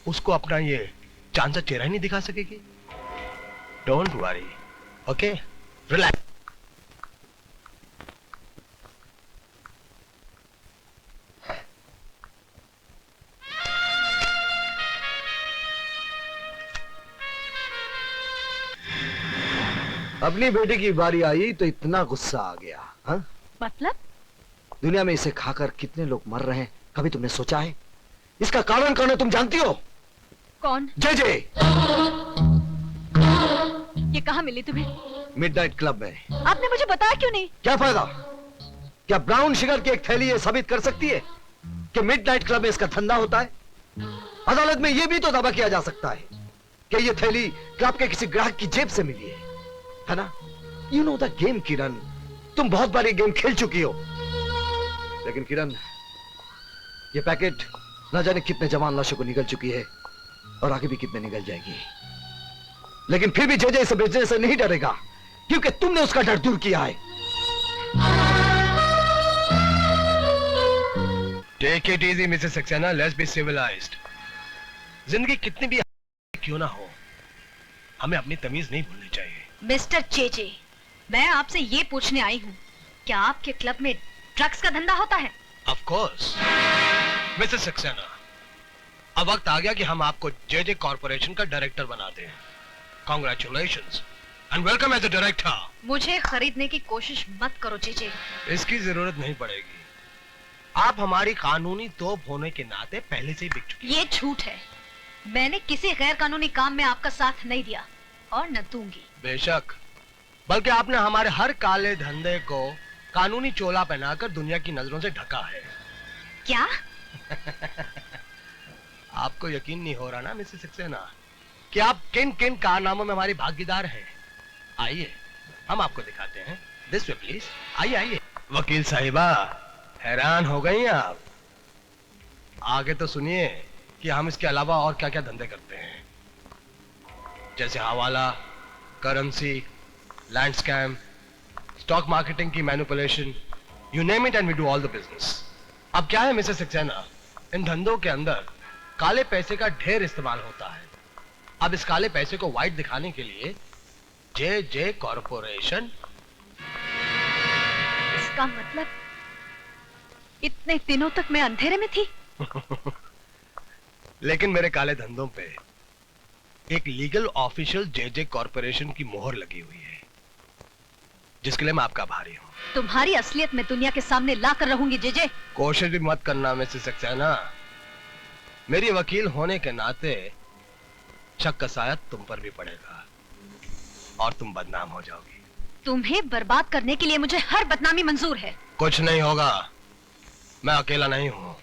उसको अपना ये चांद सा चेहरा ही नहीं दिखा सकेगी। Don't worry, okay, relax. अपनी बेटी की बारी आई तो इतना गुस्सा आ गया। हा? मतलब? दुनिया में इसे खाकर कितने लोग मर रहे हैं, कभी तुमने सोचा है? इसका कारण कौन है तुम जानती हो? कौन? जे। ये कहाँ मिली तुम्हें? मिडनाइट क्लब में। आपने मुझे बताया क्यों नहीं? क्या फायदा? क्या ब्राउन शुगर की एक थैली ये साबित कर सकती है कि मिडनाइट क्लब में इसका धंधा होता है? अदालत में यह भी तो दावा किया जा सकता है कि यह थैली क्लब के किसी ग्राहक की जेब से मिली है ना? यू नो द गेम किरण, तुम बहुत बार ये गेम खेल चुकी हो। लेकिन किरण, ये पैकेट न जाने कितने जवान लाशों को निगल चुकी है और आगे भी कितने निगल जाएगी। लेकिन फिर भी जे इसे बेचने से नहीं डरेगा, क्योंकि तुमने उसका डर दूर किया है। Take it easy Mrs Saxena, let's be civilised. जिंदगी कितनी भी क्यों ना हो, हमें अपनी तमीज नहीं भूलनी चाहिए। मिस्टर जे, मैं आपसे ये पूछने आई हूँ, क्या आपके क्लब में ड्रग्स का धंधा होता है? ऑफ कोर्स मिसेस सक्सेना, अब वक्त आ गया कि हम आपको जे कॉर्पोरेशन का डायरेक्टर बना दें। Congratulations and welcome as a director. मुझे खरीदने की कोशिश मत करो जे। इसकी जरूरत नहीं पड़ेगी, आप हमारी कानूनी तोप होने के नाते पहले से ही बिक चुकी। ये झूठ है, मैंने किसी गैर कानूनी काम में आपका साथ नहीं दिया और न दूंगी। बेशक, बल्कि आपने हमारे हर काले धंधे को कानूनी चोला पहनाकर दुनिया की नजरों से ढका है। क्या? आपको यकीन नहीं हो रहा ना मिसेस सक्सेना कि आप किन किन कारनामों में हमारी भागीदार हैं? आइए हम आपको दिखाते हैं। दिस वे प्लीज, आइए आइए। वकील साहिबा, हैरान हो गई आप? आगे तो सुनिए कि हम इसके अलावा और क्या क्या धंधे करते हैं। जैसे hawala, currency, land scam, stock marketing की manipulation, you name it and we do all the business. अब क्या है मिसेस सक्सेना, इन धंधों के अंदर काले पैसे का ढेर इस्तेमाल होता है। अब इस काले पैसे को व्हाइट दिखाने के लिए जे कॉरपोरेशन। इसका मतलब इतने दिनों तक मैं अंधेरे में थी। लेकिन मेरे काले धंधों पे एक लीगल ऑफिशियल जे कॉरपोरेशन की मोहर लगी हुई है, जिसके लिए मैं आपका आभारी हूँ। तुम्हारी असलियत मैं दुनिया के सामने ला कर रहूंगी जे। कोशिश भी मत करना मिसेस सक्सेना, मेरी वकील होने के नाते शक का साया तुम पर भी पड़ेगा और तुम बदनाम हो जाओगी। तुम्हें बर्बाद करने के लिए मुझे हर बदनामी मंजूर है। कुछ नहीं होगा, मैं अकेला नहीं हूँ,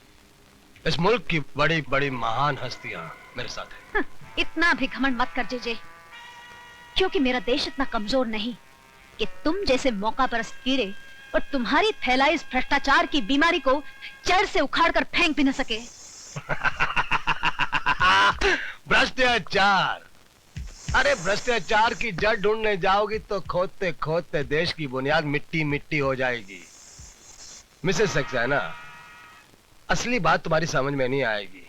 इस मुल्क की बड़ी बड़ी महान हस्तियां मेरे साथ हैं। इतना भी घमंड मत कर जे, क्योंकि मेरा देश इतना कमजोर नहीं कि तुम जैसे मौका परस्त कीड़े और तुम्हारी फैलाई इस भ्रष्टाचार की बीमारी को जड़ से उखाड़ कर फेंक भी न सके। भ्रष्टाचार, अरे भ्रष्टाचार की जड़ ढूंढने जाओगी तो खोदते खोदते देश की बुनियाद मिट्टी मिट्टी हो जाएगी। मिसेस सक्सेना, असली बात तुम्हारी समझ में नहीं आएगी।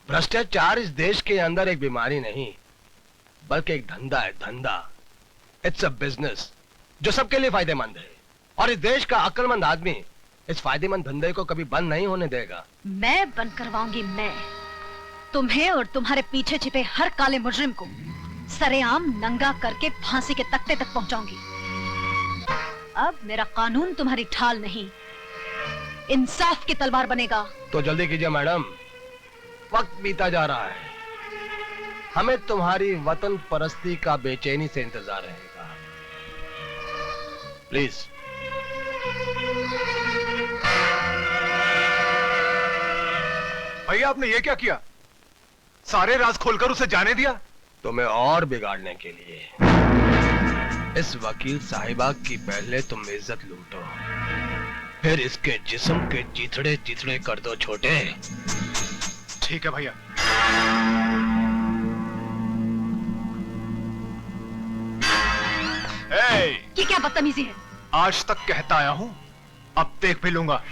भ्रष्टाचार इस देश के अंदर एक बीमारी नहीं, बल्कि एक धंधा है, धंधा। इट्स अ बिजनेस जो सबके लिए फायदेमंद है, और इस देश का अक्लमंद आदमी इस फायदेमंद धंधे को कभी बंद नहीं होने देगा। मैं बंद करवाऊंगी, मैं तुम्हें और तुम्हारे पीछे छिपे हर काले मुजरिम को सरेआम नंगा करके फांसी के तख्ते तक पहुंचाऊंगी। अब मेरा कानून तुम्हारी ढाल नहीं, इंसाफ की तलवार बनेगा। तो जल्दी कीजिए मैडम, वक्त बीता जा रहा है, हमें तुम्हारी वतन परस्ती का बेचैनी से इंतजार रहेगा। प्लीज। भैया आपने ये क्या किया? सारे राज खोलकर उसे जाने दिया? तुम्हें और बिगाड़ने के लिए। इस वकील साहिबा की पहले तुम इज्जत लूटो, फिर इसके जिस्म के चिथड़े चिथड़े कर दो छोटे। ठीक है भैया। ये क्या बदतमीजी है? आज तक कहता आया हूं, अब देख भी लूंगा।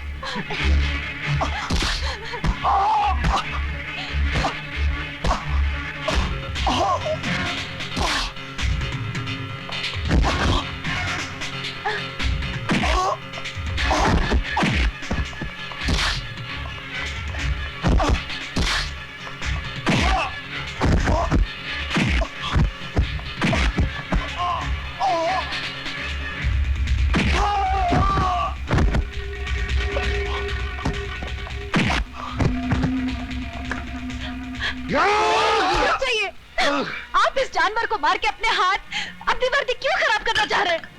चाहिए। आप इस जानवर को मार के अपने हाथ अपनी वर्दी क्यों खराब करना चाह रहे हैं?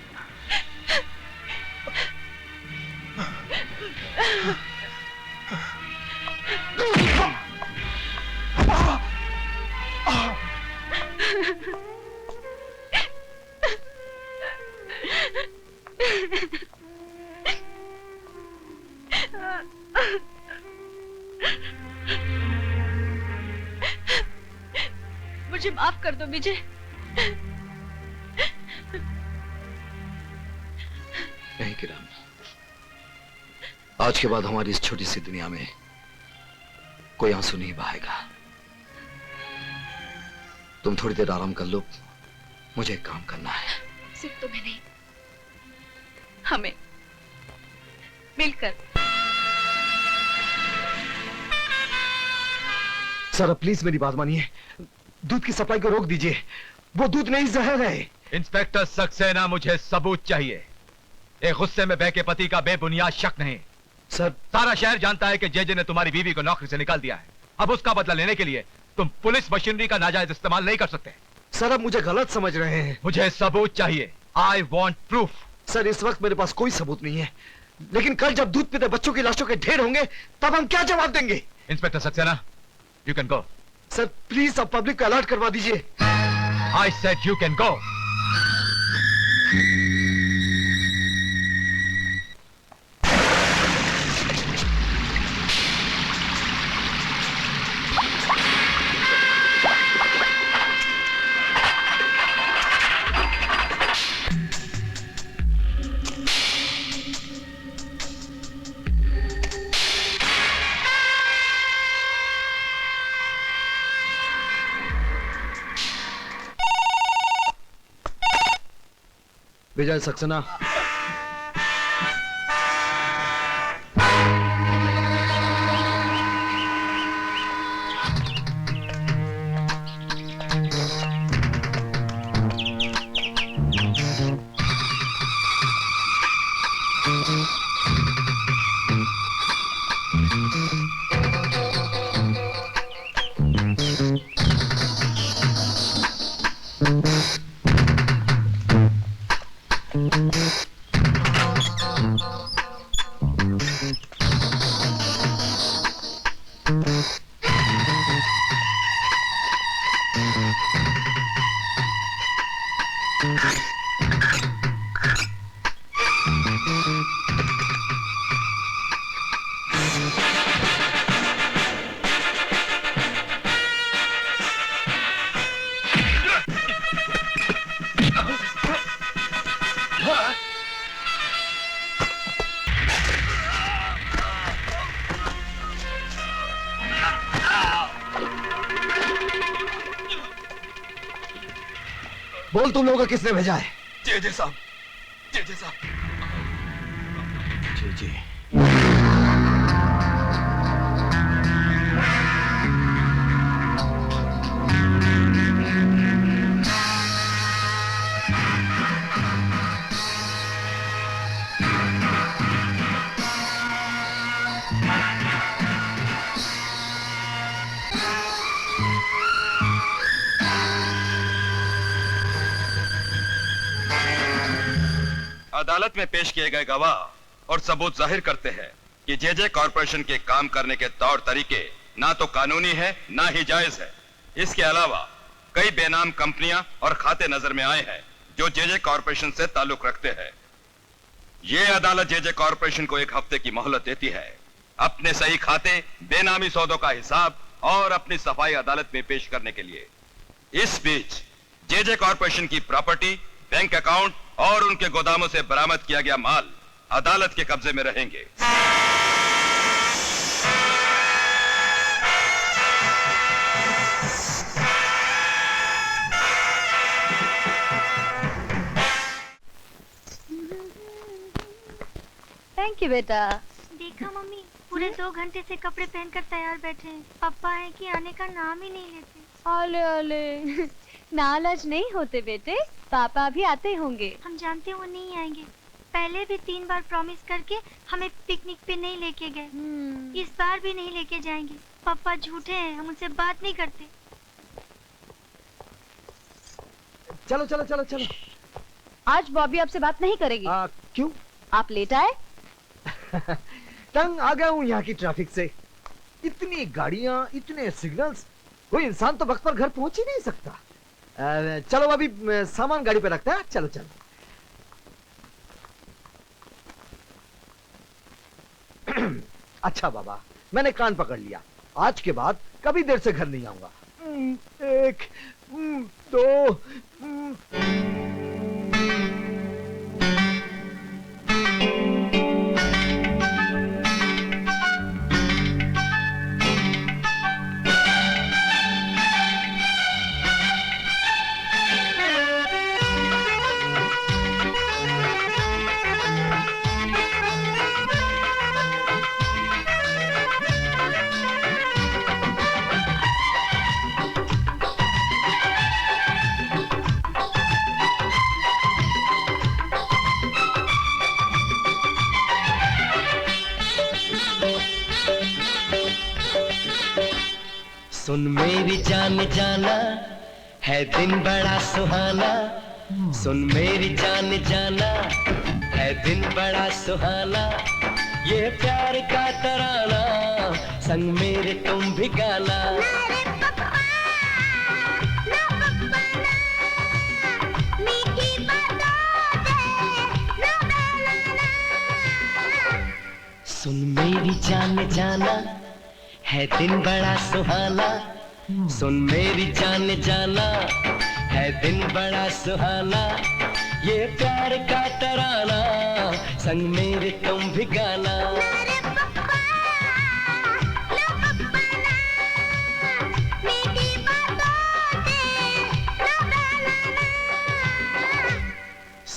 मुझे माफ कर दो विजय। नहीं किरण, आज के बाद हमारी इस छोटी सी दुनिया में कोई आंसू नहीं बहाएगा। तुम थोड़ी देर आराम कर लो, मुझे एक काम करना है। सिर्फ तुम्हें नहीं, हमें मिलकर। सर प्लीज मेरी बात मानिए, दूध की सप्लाई को रोक दीजिए, वो दूध नहीं जहर है। इंस्पेक्टर सक्सेना, मुझे सबूत चाहिए। एक गुस्से में बहके पति का बेबुनियाद शक नहीं। सर सारा शहर जानता है कि जेजे ने तुम्हारी बीवी को नौकरी से निकाल दिया है। अब उसका बदला लेने के लिए तुम पुलिस मशीनरी का नाजायज इस्तेमाल नहीं कर सकते। सर आप मुझे गलत समझ रहे हैं। मुझे सबूत चाहिए। I want proof. सर इस वक्त मेरे पास कोई सबूत नहीं है, लेकिन कल जब दूध पीते बच्चों की लाशों के ढेर होंगे तब हम क्या जवाब देंगे? Inspector Saxena, you can go. Sir please आप पब्लिक को अलर्ट करवा दीजिए। I said you can go. Vijay Saxena. बोल तुम लोगों को किसने भेजा है? जे साहब, जे साहब। जी। अदालत में पेश किए गए गवाह और सबूत जाहिर करते हैं कि जे कॉरपोरेशन के काम करने के तौर तरीके ना तो कानूनी है ना ही जायज है। इसके अलावा कई बेनाम कंपनियां और खाते नजर में आए हैं जो जे कॉरपोरेशन से ताल्लुक रखते हैं। यह अदालत जे कॉरपोरेशन को 1 हफ्ते की मोहलत देती है अपने सही खाते, बेनामी सौदों का हिसाब और अपनी सफाई अदालत में पेश करने के लिए। इस बीच जे कॉरपोरेशन की प्रॉपर्टी, बैंक अकाउंट और उनके गोदामों से बरामद किया गया माल अदालत के कब्जे में रहेंगे। थैंक यू बेटा। देखा मम्मी, पूरे 2 घंटे से कपड़े पहनकर तैयार बैठे हैं। पापा है कि आने का नाम ही नहीं लेते। ओले ओले, नाराज नहीं होते बेटे, पापा भी आते होंगे। हम जानते हैं वो नहीं आएंगे। पहले भी 3 बार प्रॉमिस करके हमें पिकनिक पे नहीं लेके गए। इस बार भी नहीं लेके जाएंगे। पापा झूठे हैं, हम उनसे बात नहीं करते। चलो चलो चलो चलो। आज बॉबी आपसे बात नहीं करेगी। क्यों? आप लेट आए? तंग आ गया हूँ यहाँ की ट्रैफिक से। इतनी गाड़ियाँ, इतने सिग्नल्स, कोई इंसान तो वक्त पर घर पहुंच ही नहीं सकता। चलो अभी सामान गाड़ी पे रखते हैं। चलो चलो। अच्छा बाबा, मैंने कान पकड़ लिया। आज के बाद कभी देर से घर नहीं आऊंगा। 1 2 सुन मेरी जान जाना, है दिन बड़ा सुहाना। सुन मेरी जान जाना, है दिन बड़ा सुहाना। ये प्यार का तराना, संग मेरे तुम भी गाना। सुन मेरी जान जाना, है दिन बड़ा सुहाना। सुन मेरी जान जाना, है दिन बड़ा सुहाना। ये प्यार का तराना, संग मेरे तुम भी गाना।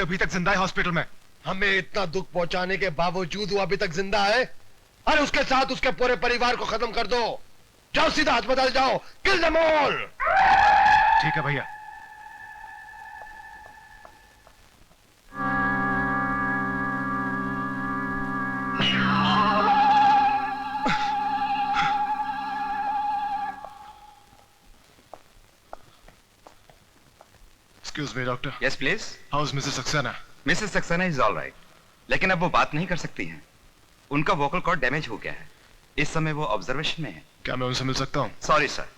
अभी तक जिंदा है हॉस्पिटल में। हमें इतना दुख पहुंचाने के बावजूद वो अभी तक जिंदा है। अरे उसके साथ उसके पूरे परिवार को खत्म कर दो। जाओ सीधा अस्पताल जाओ, किल देम ऑल। ठीक है भैया। Excuse me, doctor. Yes, please. How's Mrs. Saxena? Mrs. Saxena is all right. लेकिन अब वो बात नहीं कर सकती हैं। उनका वोकल कॉर्ड डैमेज हो गया है। इस समय वो ऑब्जर्वेशन में है। क्या मैं उनसे मिल सकता हूँ? Sorry sir.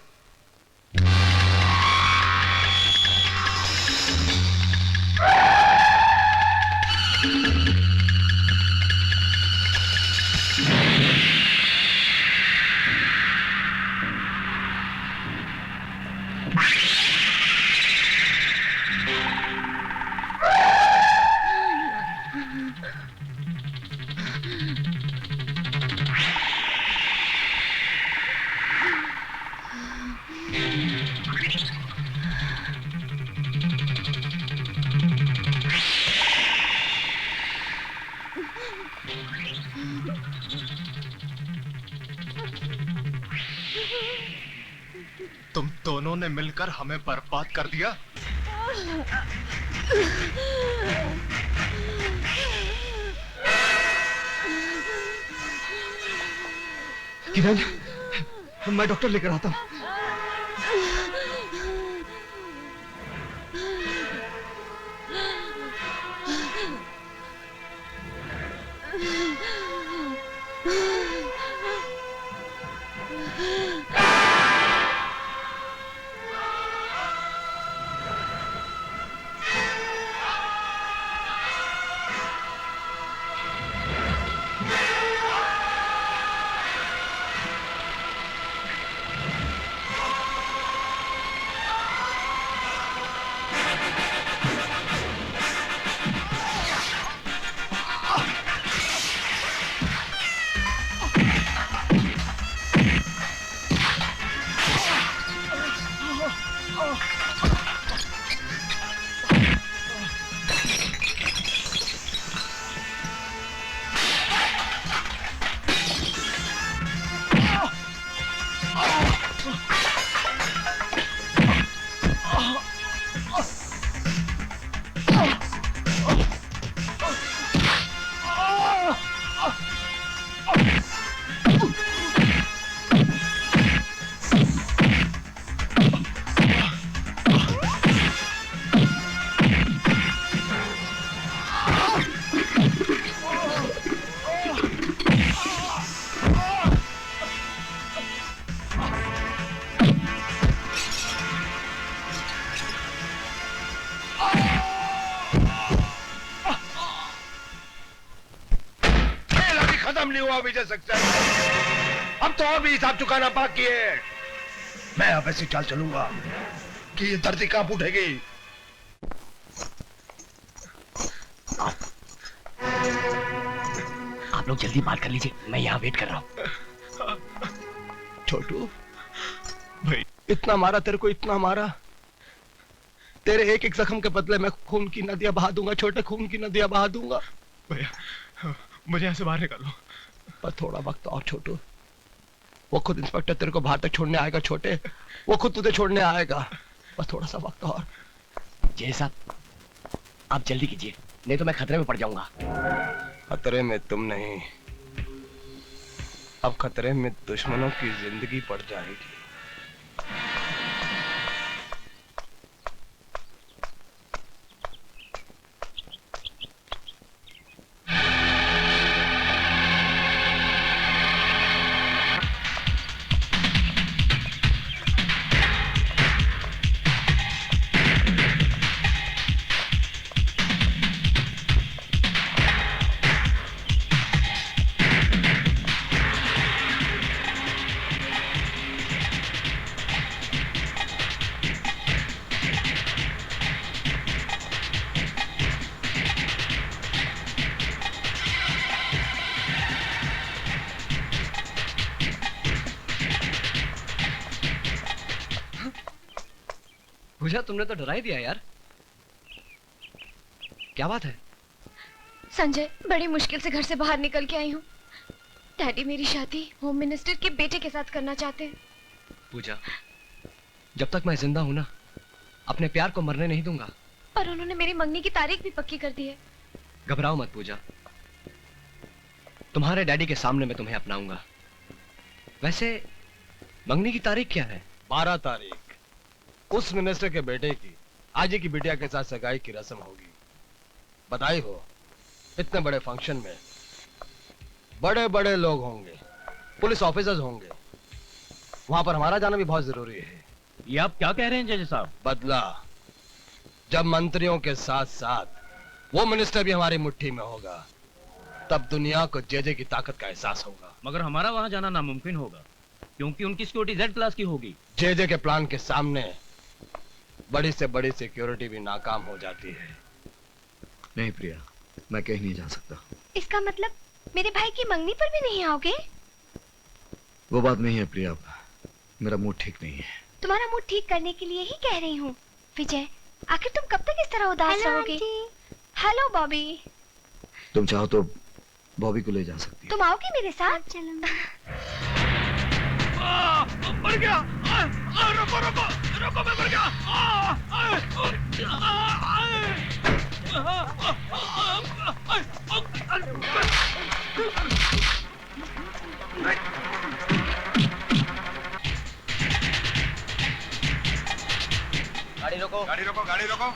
तुम दोनों ने मिलकर हमें बर्बाद कर दिया। किरण, मैं डॉक्टर लेकर आता हूँ। विजय सक्सेना, अब तो और भी हिसाब चुकाना बाकी है। मैं अब ऐसी चाल चलूंगा कि ये धरती कांप उठेगी। आप लोग जल्दी बात कर लीजिए, मैं यहाँ वेट कर रहा हूँ। छोटू भाई, इतना मारा तेरे को, इतना मारा। तेरे एक एक जख्म के बदले मैं खून की नदियां बहा दूंगा, छोटे खून की नदियां बहा दूंगा। भैया मुझे यहाँ से बाहर निकालो। पर थोड़ा वक्त और छोटू, वो खुद इंस्पेक्टर तेरे को बाहर तक छोड़ने आएगा। छोटे, वो खुद तुझे छोड़ने आएगा। बस थोड़ा सा वक्त और। जय साहब, आप जल्दी कीजिए, नहीं तो मैं खतरे में पड़ जाऊंगा। खतरे में तुम नहीं, अब खतरे में दुश्मनों की जिंदगी पड़ जाएगी। पूजा, तुमने तो डरा ही दिया यार। क्या बात है? संजय, बड़ी मुश्किल से घर से बाहर निकल के आई हूँ। डैडी मेरी शादी होम मिनिस्टर के बेटे के साथ करना चाहते हैं। पूजा, जब तक मैं जिंदा हूं ना, अपने प्यार को मरने नहीं दूंगा। और उन्होंने मेरी मंगनी की तारीख भी पक्की कर दी है। घबराओ मत पूजा, तुम्हारे डैडी के सामने मैं तुम्हें अपनाऊंगा। वैसे मंगनी की तारीख क्या है? 12 तारीख उस मिनिस्टर के बेटे की आजी की बिटिया के साथ सगाई की रस्म होगी। बधाई हो। इतने बड़े फंक्शन में बड़े बड़े लोग होंगे, पुलिस ऑफिसर्स होंगे, वहां पर हमारा जाना भी बहुत जरूरी है। ये आप क्या कह रहे हैं जज साहब? बदला जब मंत्रियों के साथ साथ वो मिनिस्टर भी हमारी मुट्ठी में होगा, तब दुनिया को जेजे की ताकत का एहसास होगा। मगर हमारा वहां जाना नामुमकिन होगा, क्योंकि उनकी सिक्योरिटी Z क्लास की होगी। जेजे के प्लान के सामने बड़ी से बड़ी सिक्योरिटी भी नाकाम हो जाती है। नहीं प्रिया, मैं कहीं नहीं जा सकता। इसका मतलब मेरे भाई की मंगनी पर भी नहीं आओगे? वो बात नहीं है प्रिया, मेरा मूड ठीक नहीं है। तुम्हारा मूड ठीक करने के लिए ही कह रही हूँ। विजय, आखिर तुम कब तक इस तरह उदास रहोगे? हेलो बॉबी। तुम चाहो तो बॉबी को ले जा सकती। तुम आओगे मेरे साथ? चलो। मर गया। रुको रुको रुको, मैं मर गया। गाड़ी रोको, गाड़ी रोको, गाड़ी रोको।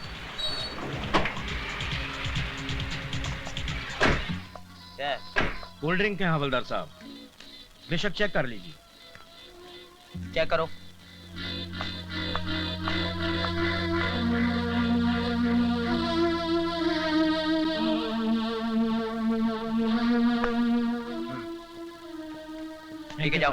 कोल्ड ड्रिंक है हवलदार साहब, बेशक चेक कर लीजिए। चेक करो। ठीक है, जाओ।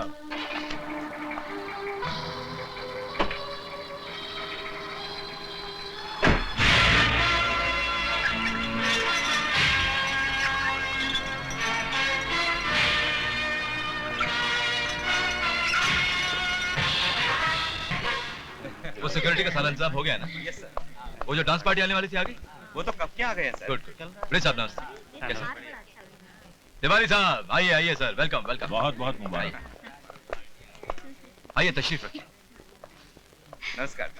वो सिक्योरिटी का सारा इंतजाम हो गया ना? Yes sir. वो जो डांस पार्टी आने वाली थी आ गई? वो तो कब के आ गए हैं सर। Good good. बड़े साहब नमस्ते। कैसे? तिवारी साहब आइए आइए सर, वेलकम वेलकम। बहुत बहुत मुबारक। आइए तशरीफ रखिए। नमस्कार।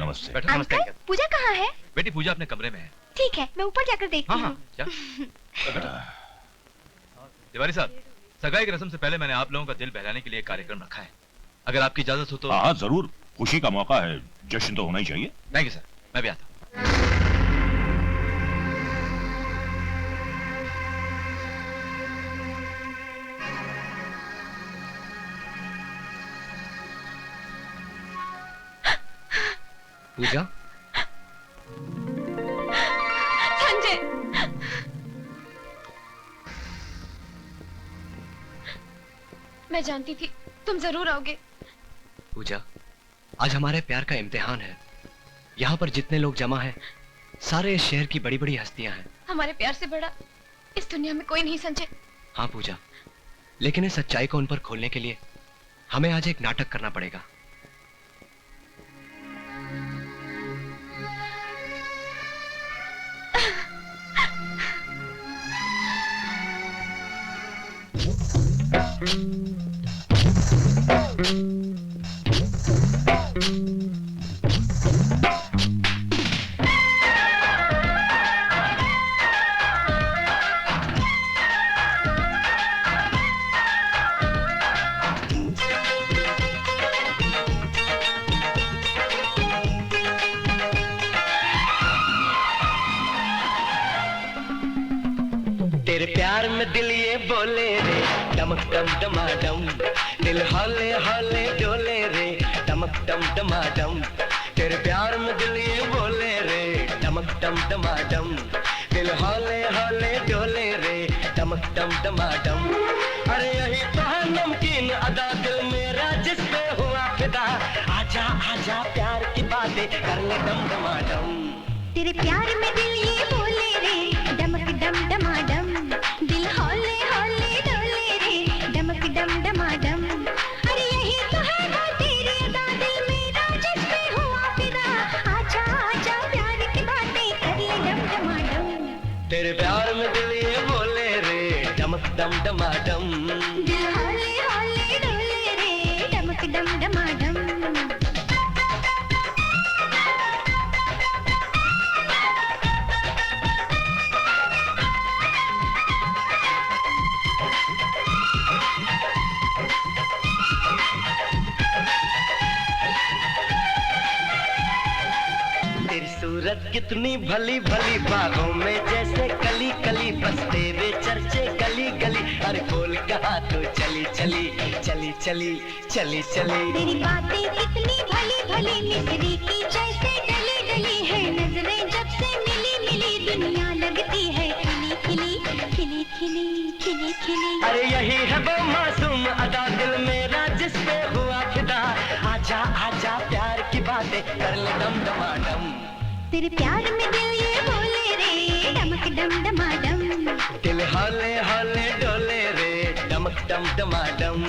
नमस्ते। बैठो। अंकल, पूजा कहाँ है? बेटी पूजा अपने कमरे में है। ठीक है, मैं ऊपर जाकर देखती हूँ। क्या? तिवारी साहब, सगाई की रस्म से पहले मैंने आप लोगों का दिल बहलाने के लिए एक कार्यक्रम रखा है, अगर आपकी इजाजत हो तो। हाँ जरूर, खुशी का मौका है, जश्न तो होना ही चाहिए। थैंक यू सर, मैं भी आता हूँ। पूजा, संजय, मैं जानती थी तुम जरूर आओगे। पूजा, आज हमारे प्यार का इम्तिहान है। यहाँ पर जितने लोग जमा हैं, सारे इस शहर की बड़ी बड़ी हस्तियां हैं। हमारे प्यार से बड़ा इस दुनिया में कोई नहीं संजय। हाँ पूजा, लेकिन इस सच्चाई को उन पर खोलने के लिए हमें आज एक नाटक करना पड़ेगा। तेरे प्यार में दिल ये बोले रे, डमक डम डमाडम, दिल हौले हौले डोले रे, डमक डम डमाडम। तेरे प्यार में दिल ये बोले रे, डमक डम डमाडम, दिल हौले हौले डोले रे, डमक डम डमाडम। अरे यही तो है नमकीन अदा दिल मेरा जिस पे हुआ फिदा, आजा आजा प्यार की बातें कर ले डम डमाडम। तेरे प्यार में दिल ये बोले रे, डमक डम डमाडम, दिल हौले हौले डोले रे, डमक डम डमाडम। अरे यही तो है वो तेरी अदा दिल मेरा जिस पे हुआ फिदा, आजा आजा प्यार की बातें कर ले डम डमाडम। डमक डम डमाडम। दिल हौले हौले डोले रे डमक डम डमाडम। तेरी सूरत कितनी भली भली, बागों में जैसे कली कली, बस तेरे चर्चे गली गली। अरे बोल कहाँ तो चली चली चली चली चली चली। तेरी बातें कितनी भली भली, मिस्री की जैसे डली डली है। नजरें जब से मिली मिली, दुनिया लगती है खिली खिली खिली खिली खिली खिली। अरे यही है वो मासूम अदा दिल मेरा जिस पे हुआ फिदा। आजा आजा प्यार की बातें कर ले दम दमाडम। तेरे प्यार में दिल ये बोले रे डमक डम डमाडम। दिल हौले हौले डोले रे डमक डम डमाडम।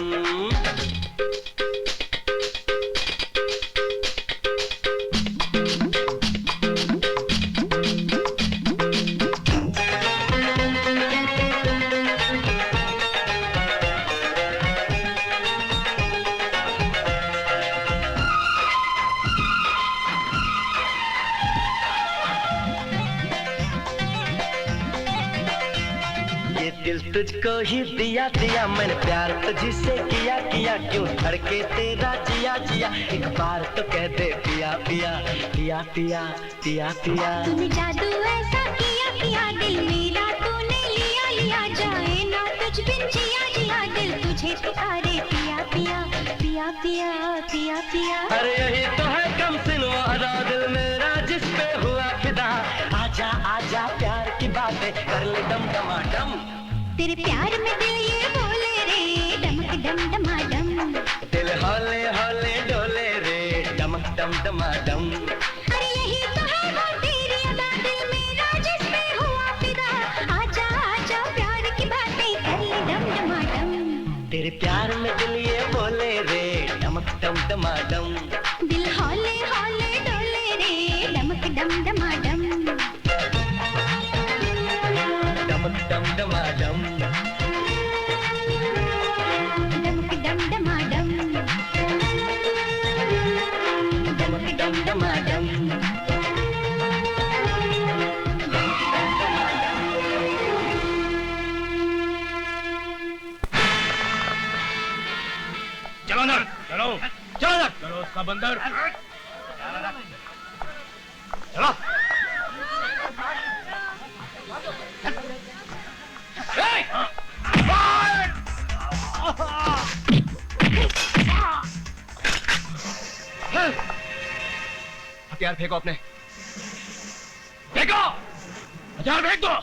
ये दिल तुझको ही दिया दिया, मैंने प्यार तुझसे किया किया। क्यों धड़के तेरा जिया जिया, एक बार तो कह दे पिया पिया पिया पिया पिया पिया। तूने जादू ऐसा किया किया, दिल मेरा तूने लिया लिया। जाए ना तुझ बिन जिया जिया, दिल तुझे पुकारे पिया पिया पिया पिया पिया पिया। अरे यही तो है कम सिनो अदा दिल मेरा जिस पे हुआ फिदा। आजा आजा प्यार की बातें कर ले दम दमाडम। तेरे प्यार में दिल ये बोले रे डमक डम डमाडम। दिल हौले हौले डोले रे डमक डम डमाडम। अरे यही तो है वो तेरी अदा दिल मेरा जिस पे हुआ फिदा। आजा आजा प्यार की बातें कर ले डम डमाडम। तेरे प्यार में दिल ये बोले रे डमक डम डमाडम। दिल हौले हौले डोले रे डमक डम डमाडम। डमक डम डमाडम। डमक डम डमाडम। डमक डम डमाडम। चलो अंदर, चलो चलो अंदर, चलो उसका बंदर, चलो। हथियार फेंको अपने, फेंको, हथियार फेंक दो।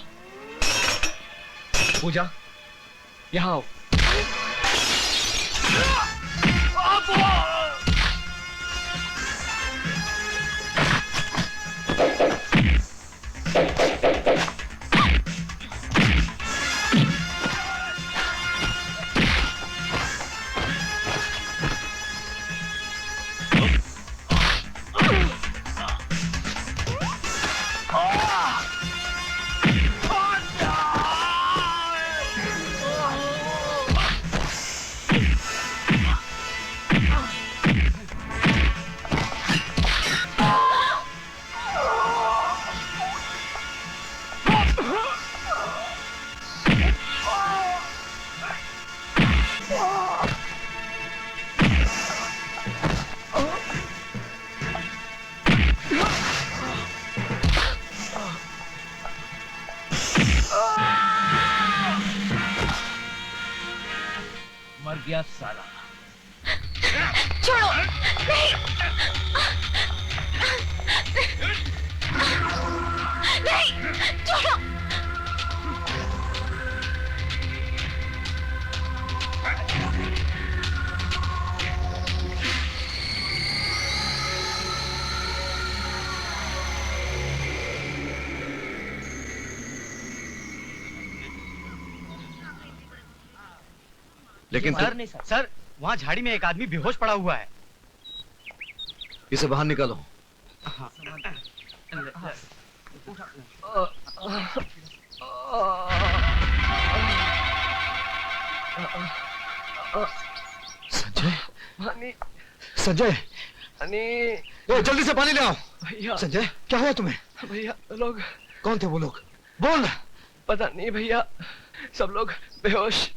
पूजा यहाँ आओ। मर गया साला। छोड़ो नहीं नहीं छोड़ो। लेकिन सर वहाँ झाड़ी में एक आदमी बेहोश पड़ा हुआ है। इसे बाहर निकालो। संजय, पानी, संजय, पानी। ए, जल्दी से पानी ले आओ। भैया, संजय, क्या हुआ तुम्हें? भैया लोग। कौन थे वो लोग? बोल। पता नहीं भैया, सब लोग बेहोश,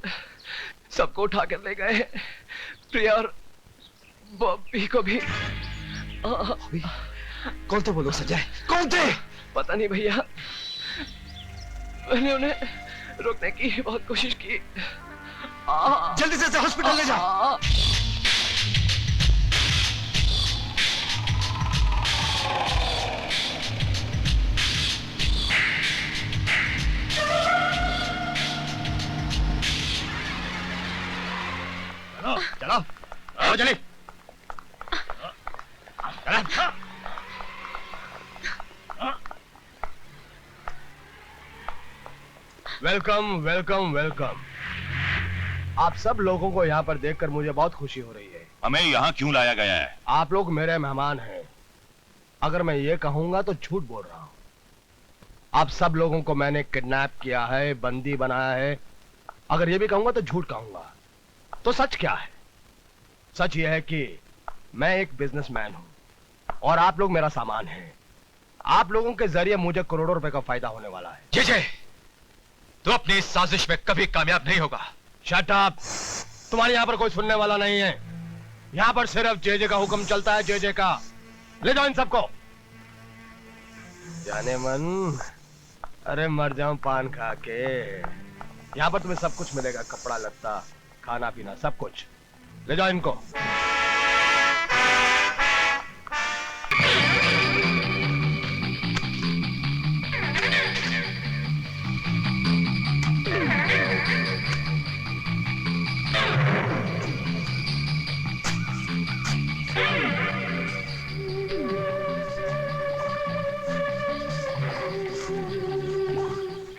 सबको उठा कर ले गए। प्रिया और बॉबी को भी। कौन थे वो लोग संजय? कौन थे? पता नहीं भैया, मैंने उन्हें रोकने की बहुत कोशिश की। जल्दी से हॉस्पिटल ले जाओ। चलो चलो चलिए। Welcome welcome welcome. आप सब लोगों को यहाँ पर देखकर मुझे बहुत खुशी हो रही है। हमें यहाँ क्यों लाया गया है? आप लोग मेरे मेहमान हैं। अगर मैं ये कहूंगा तो झूठ बोल रहा हूँ। आप सब लोगों को मैंने किडनैप किया है, बंदी बनाया है। अगर ये भी कहूंगा तो झूठ कहूंगा। तो सच क्या है? सच ये है कि मैं एक बिजनेसमैन हूं और आप लोग मेरा सामान हैं। आप लोगों के जरिए मुझे करोड़ों रुपए का फायदा होने वाला है। जय, तू अपनी इस साजिश में कभी कामयाब नहीं होगा। Shut up. तुम्हारे यहाँ पर कोई सुनने वाला नहीं है। यहाँ पर सिर्फ जे का हुक्म चलता है, जे का। ले जाओ इन सबको। जाने मन, अरे मर जाऊं पान खा के। यहाँ पर तुम्हें सब कुछ मिलेगा, कपड़ा लत्ता, खाना पीना, सब कुछ। ले जाओ इनको।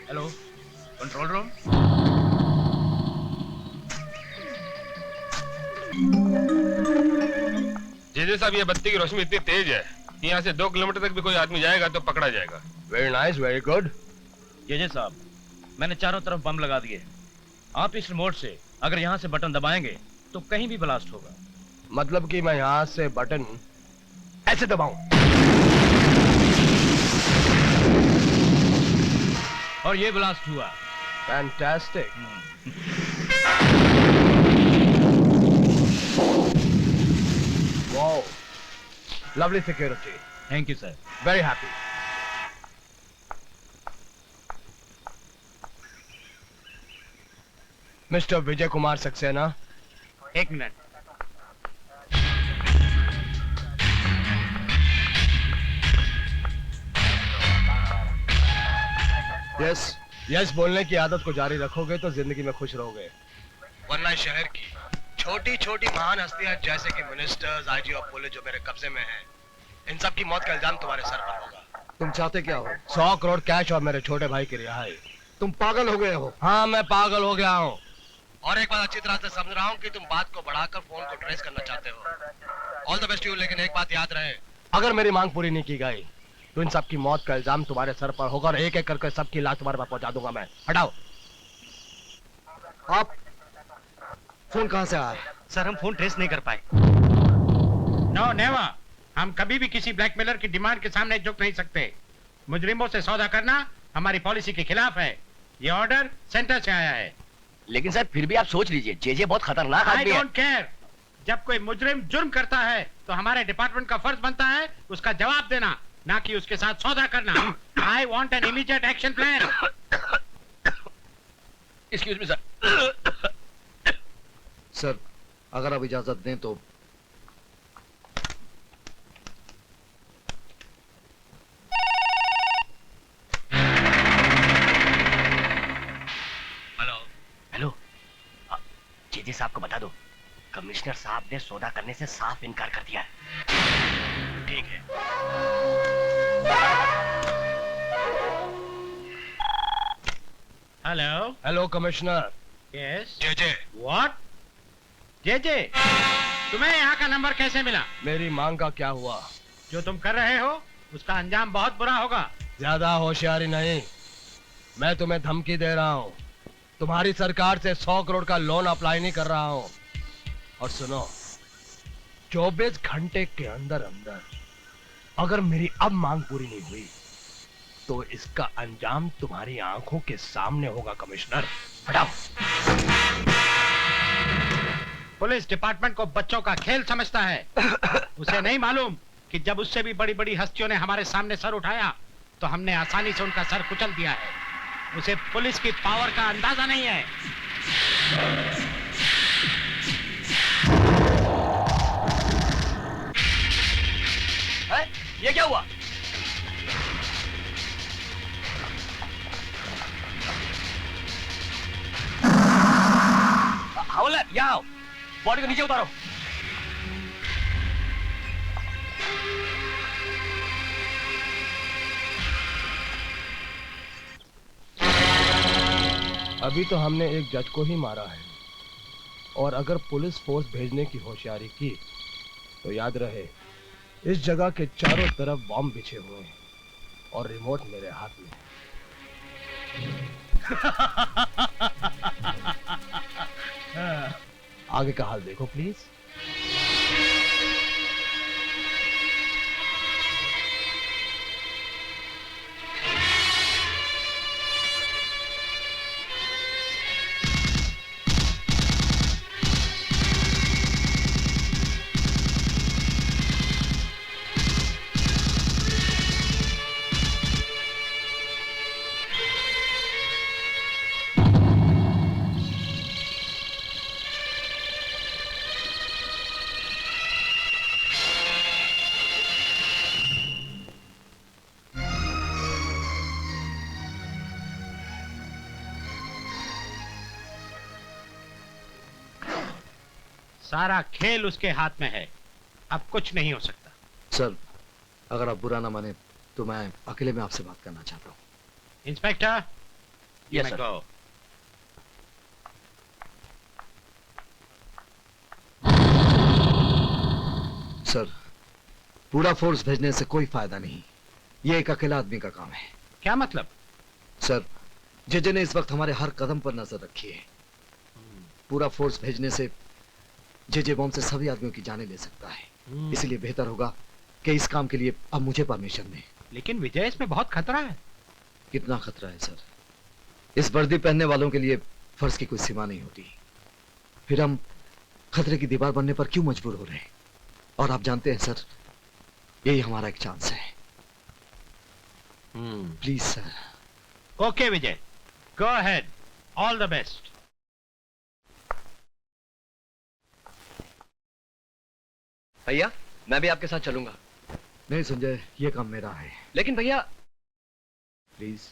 Hello, control room. जेजे साहब, ये बत्ती की रोशनी इतनी तेज है कि यहाँ से 2 किलोमीटर तक भी कोई आदमी जाएगा तो पकड़ा जाएगा। Very nice, very good. JJ साहब, मैंने चारों तरफ बम लगा दिए। आप इस रिमोट से अगर यहाँ से बटन दबाएंगे तो कहीं भी ब्लास्ट होगा। मतलब कि मैं यहाँ से बटन ऐसे दबाऊं और ये ब्लास्ट हुआ। Fantastic. Wow, lovely security. Thank you sir. Very happy. Mister Vijay Kumar Saxena. एक मिनट। यस यस बोलने की आदत को जारी रखोगे तो जिंदगी में खुश रहोगे, वरना शहर की छोटी छोटी महान हस्तियां जैसे कि मिनिस्टर्स, आईजी और पुलिस जो मेरे कब्जे में हैं, इन सब की मौत का इल्जाम तुम्हारे सर पर होगा। तुम चाहते क्या हो? 100 करोड़ कैश और मेरे छोटे भाई की रिहाई। तुम पागल हो गए हो? हाँ, मैं पागल हो गया हूँ। और एक बात अच्छी तरह से समझ रहा हूँ कि तुम बात को बढ़ाकर फोन को ट्रेस करना चाहते हो। All the best you. लेकिन एक बात याद रहे, अगर मेरी मांग पूरी नहीं की गई तो इन सब की मौत का इल्जाम तुम्हारे सर पर होगा और एक एक करके सबकी लाश तुम्हारे पास पहुंचा दूंगा मैं। हटाओ। आप फोन कहां से आया? सर, हम फोन ट्रेस नहीं कर पाए। No never. हम कभी भी किसी ब्लैकमेलर की डिमांड के सामने झुक नहीं सकते। मुजरिमों से सौदा करना हमारी पॉलिसी के खिलाफ है। ये ऑर्डर सेंटर से आया है। लेकिन सर फिर भी आप सोच लीजिए, जे बहुत खतरनाक आई आदमी है। Don't care. जब कोई मुजरिम जुर्म करता है तो हमारे डिपार्टमेंट का फर्ज बनता है उसका जवाब देना, ना कि उसके साथ सौदा करना। I want an immediate action plan. Excuse me sir. Sir, अगर आप इजाजत दें तो। हेलो हेलो, जे साहब को बता दो, कमिश्नर साहब ने सौदा करने से साफ इनकार कर दिया है। ठीक है। Hello hello commissioner. Yes J what? J तुम्हें यहाँ का नंबर कैसे मिला? मेरी मांग का क्या हुआ? जो तुम कर रहे हो उसका अंजाम बहुत बुरा होगा। ज्यादा होशियारी नहीं, मैं तुम्हें धमकी दे रहा हूँ। तुम्हारी सरकार से 100 करोड़ का लोन अप्लाई नहीं कर रहा हूं। और सुनो, 24 घंटे के अंदर अंदर अगर मेरी अब मांग पूरी नहीं हुई तो इसका अंजाम तुम्हारी आंखों के सामने होगा। कमिश्नर, हटाओ। पुलिस डिपार्टमेंट को बच्चों का खेल समझता है। उसे नहीं मालूम कि जब उससे भी बड़ी बड़ी हस्तियों ने हमारे सामने सर उठाया तो हमने आसानी से उनका सर कुचल दिया है। उसे पुलिस की पावर का अंदाजा नहीं है। ये क्या हुआ? हवलदार, यहाँ आओ, बॉडी को नीचे उतारो। अभी तो हमने एक जज को ही मारा है, और अगर पुलिस फोर्स भेजने की होशियारी की तो याद रहे, इस जगह के चारों तरफ बॉम्ब बिछे हुए हैं और रिमोट मेरे हाथ में है। आगे का हाल देखो प्लीज। सारा खेल उसके हाथ में है, अब कुछ नहीं हो सकता। सर, अगर आप बुरा ना माने तो मैं अकेले में आपसे बात करना चाहता हूँ। Inspector, yes sir. Go. Sir, पूरा फोर्स भेजने से कोई फायदा नहीं, ये एक अकेला आदमी का काम है। क्या मतलब? सर, जेजे ने इस वक्त हमारे हर कदम पर नजर रखी है। पूरा फोर्स भेजने से जेजे बॉम्ब से सभी आदमियों की जानें ले सकता है। इसलिए बेहतर होगा कि इस काम के लिए अब मुझे परमिशन दें। लेकिन विजय, इसमें बहुत खतरा है। कितना खतरा है सर? इस वर्दी पहनने वालों के लिए फर्ज की कोई सीमा नहीं होती। फिर हम खतरे की दीवार बनने पर क्यों मजबूर हो रहे हैं? और आप जानते हैं सर, यही हमारा एक चांस है। Please sir. Okay Vijay, go ahead, all the best. भैया, मैं भी आपके साथ चलूंगा। नहीं संजय, ये काम मेरा है। लेकिन भैया, प्लीज।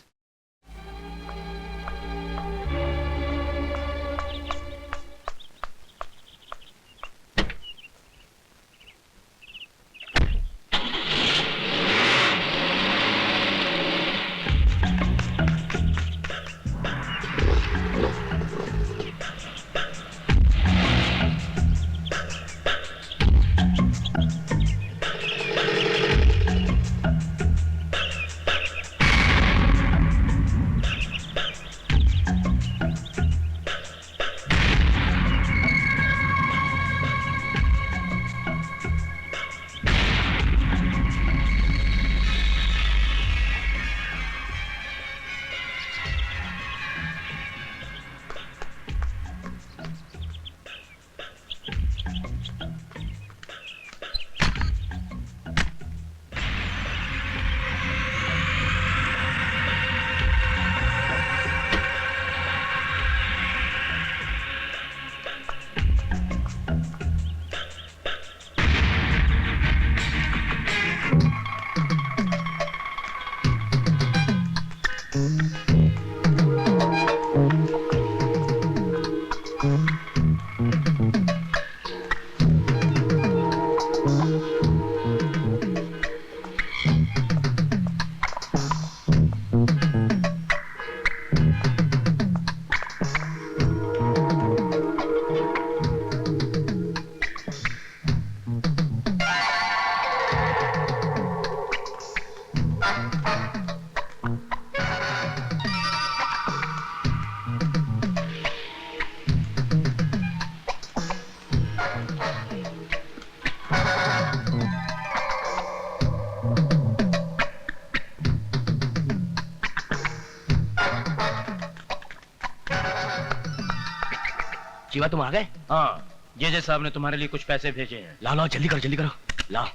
शिवा तुम आ गए? हाँ, जे साहब ने तुम्हारे लिए कुछ पैसे भेजे हैं। लाओ लाओ जल्दी करो लाओ।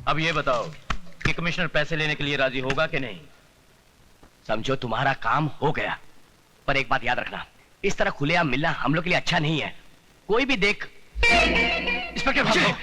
अब ये बताओ कि कमिश्नर पैसे लेने के लिए राजी होगा कि नहीं? समझो तुम्हारा काम हो गया, पर एक बात याद रखना, इस तरह खुलेआम मिलना हम लोग के लिए अच्छा नहीं है। कोई भी देख। इंस्पेक्टर भागो।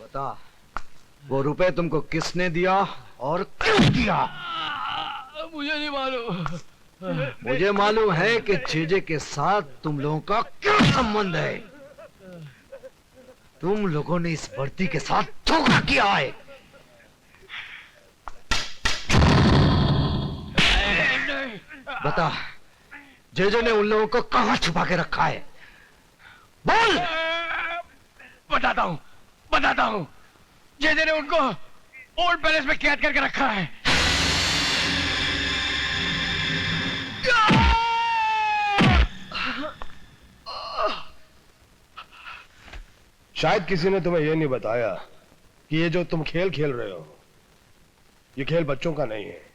बता, वो रुपए तुमको किसने दिया और क्यों दिया? मुझे नहीं मालूम। मुझे मालूम है कि जेजे के साथ तुम लोगों का क्या संबंध है। तुम लोगों ने इस वर्दी के साथ धोखा किया है। बता, जेजे ने उन लोगों को कहां छुपा के रखा है? बोल। बताता हूँ। जेजे ने उनको ओल्ड पैलेस में कैद करके रखा है। शायद किसी ने तुम्हें यह नहीं बताया कि ये जो तुम खेल खेल रहे हो, ये खेल बच्चों का नहीं है।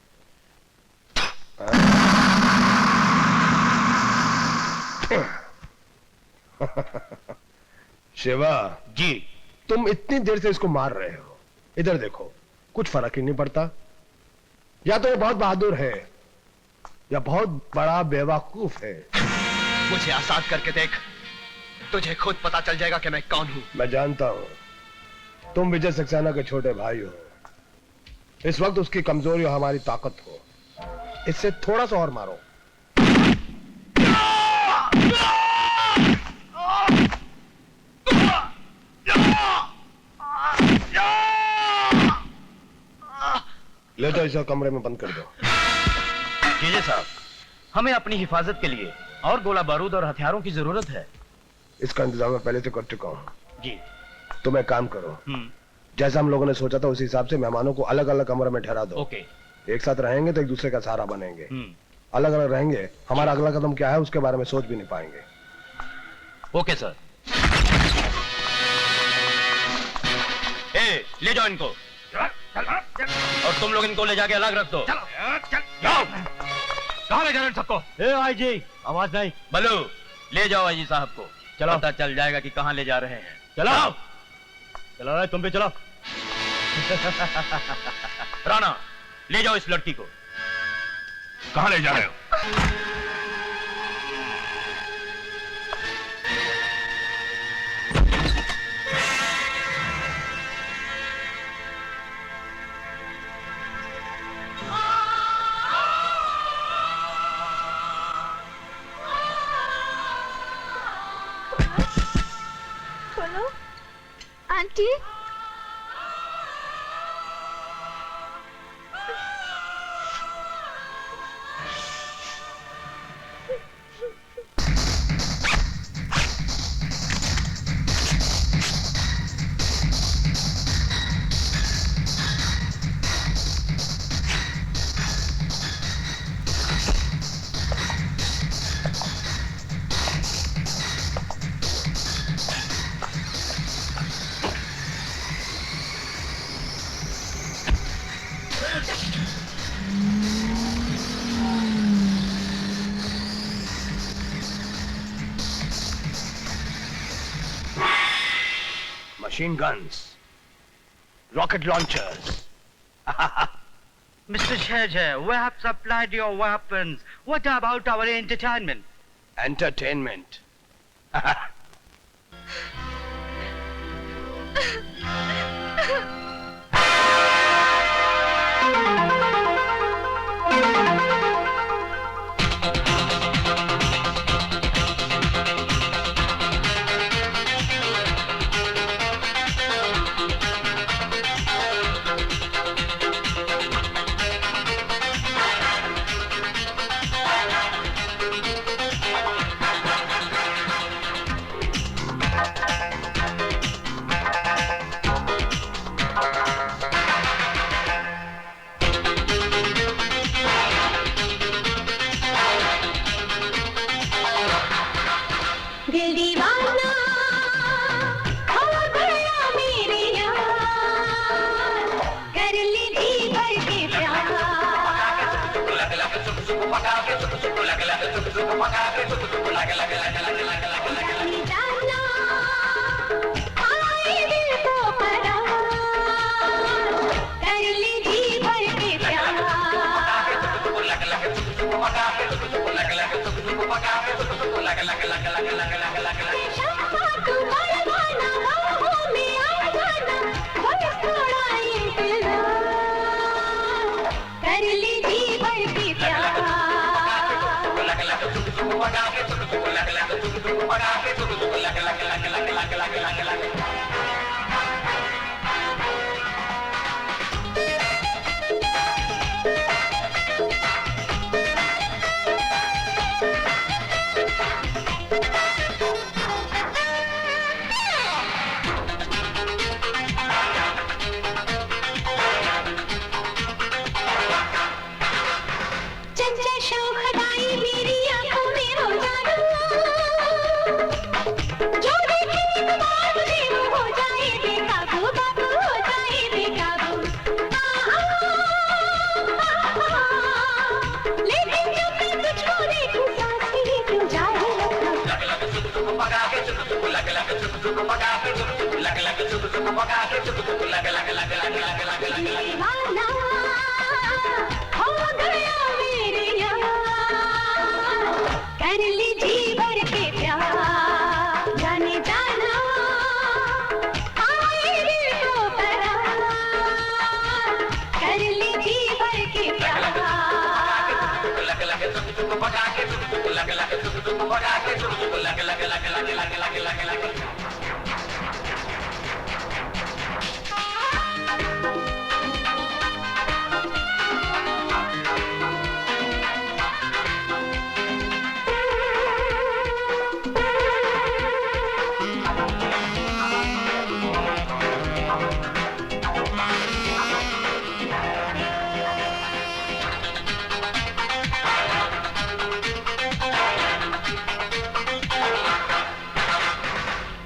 शिवा जी, तुम इतनी देर से इसको मार रहे हो, इधर देखो, कुछ फर्क ही नहीं पड़ता। या तो ये बहुत बहादुर है या बहुत बड़ा बेवकूफ है। मुझे आजाद करके देख, तुझे खुद पता चल जाएगा कि मैं कौन हूं। मैं जानता हूं, तुम विजय सक्सेना के छोटे भाई हो। इस वक्त उसकी कमजोरी और हमारी ताकत हो। इससे थोड़ा सा और मारो। ले तो इसे कमरे में बंद कर दो। जेजे साहब, हमें अपनी हिफाजत के लिए और गोला बारूद और हथियारों की जरूरत है। इसका इंतजाम मैं पहले से कर चुका हूं। जी। तुम एक काम करो, जैसा हम लोगों ने सोचा था उसी हिसाब से मेहमानों को अलग अलग कमरे में ठहरा दो। ओके। एक साथ रहेंगे तो एक दूसरे का सहारा बनेंगे। अलग अलग रहेंगे, हमारा अगला कदम क्या है उसके बारे में सोच भी नहीं पाएंगे। Okay sir. ले जाओ इनको और तुम लोग इनको ले जाके अलग रख दो। जाओ। कहाँ ले जा रहे हैं सबको? आई जी, आवाज नहीं। बलू, ले जाओ आई जी साहब को। चलो, पता चल जाएगा कि कहाँ ले जा रहे हैं। चलो चलो रे, तुम भी चलो। राणा, ले जाओ इस लड़की को। कहाँ ले जा रहे हो? Aunty, machine guns, rocket launchers. Mr. JJ, we have supplied your weapons. What about our entertainment? Entertainment. दिल दीवाना हो गया मेरे यार, कर ली जी भर के प्यार। जाना आए दिल को करार, कर ली जी भर के प्यार। चंचल शोख दाई मेरी आंखों में हो जाना, जो देखे एक बार मुझे वो हो जाए बेकाबू, बाबू हो जाए बेकाबू। लेकिन जब मैं तुझको देखूं सांस ही क्यों जाए दीवाना हो गया मेरे यार, कर ली जी भर के प्यार। जाने जाना आए दिल को करार, कर ली जी भर के प्यार।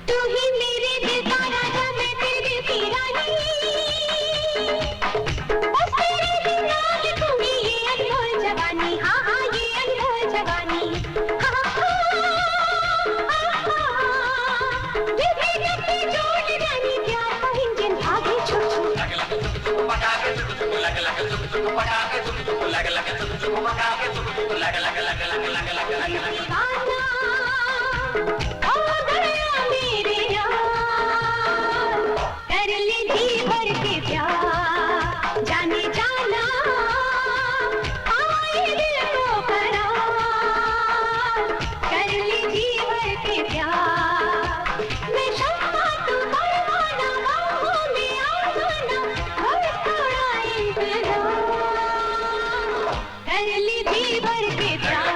तू ही मेरे दिल का राजा, मैं तेरी की रानी, बस तेरे बिना लिखूंगी ये अनमोल जवानी। हाँ हाँ ये अनमोल जवानी। हाँ जिसे जब भी जोड़ जानी प्यार का इंजन भागे छू छू। दीवाना हो गया मेरे यार, कर ली जी भर के प्यार। जाने जाना आए दिल को करार, कर ली जी भर के प्यार। मैं शम्मा तू परवाना, बाहों में आ जाना, बस थोड़ा इंतजार, कर ली जी भर के प्यार।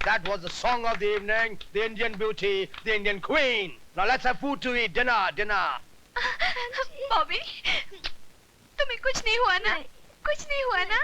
That was the song of the evening, the Indian beauty, the Indian queen. Now let's have food to eat, dinner, dinner. Bobby, तुम्हें कुछ नहीं हुआ ना? कुछ नहीं हुआ ना?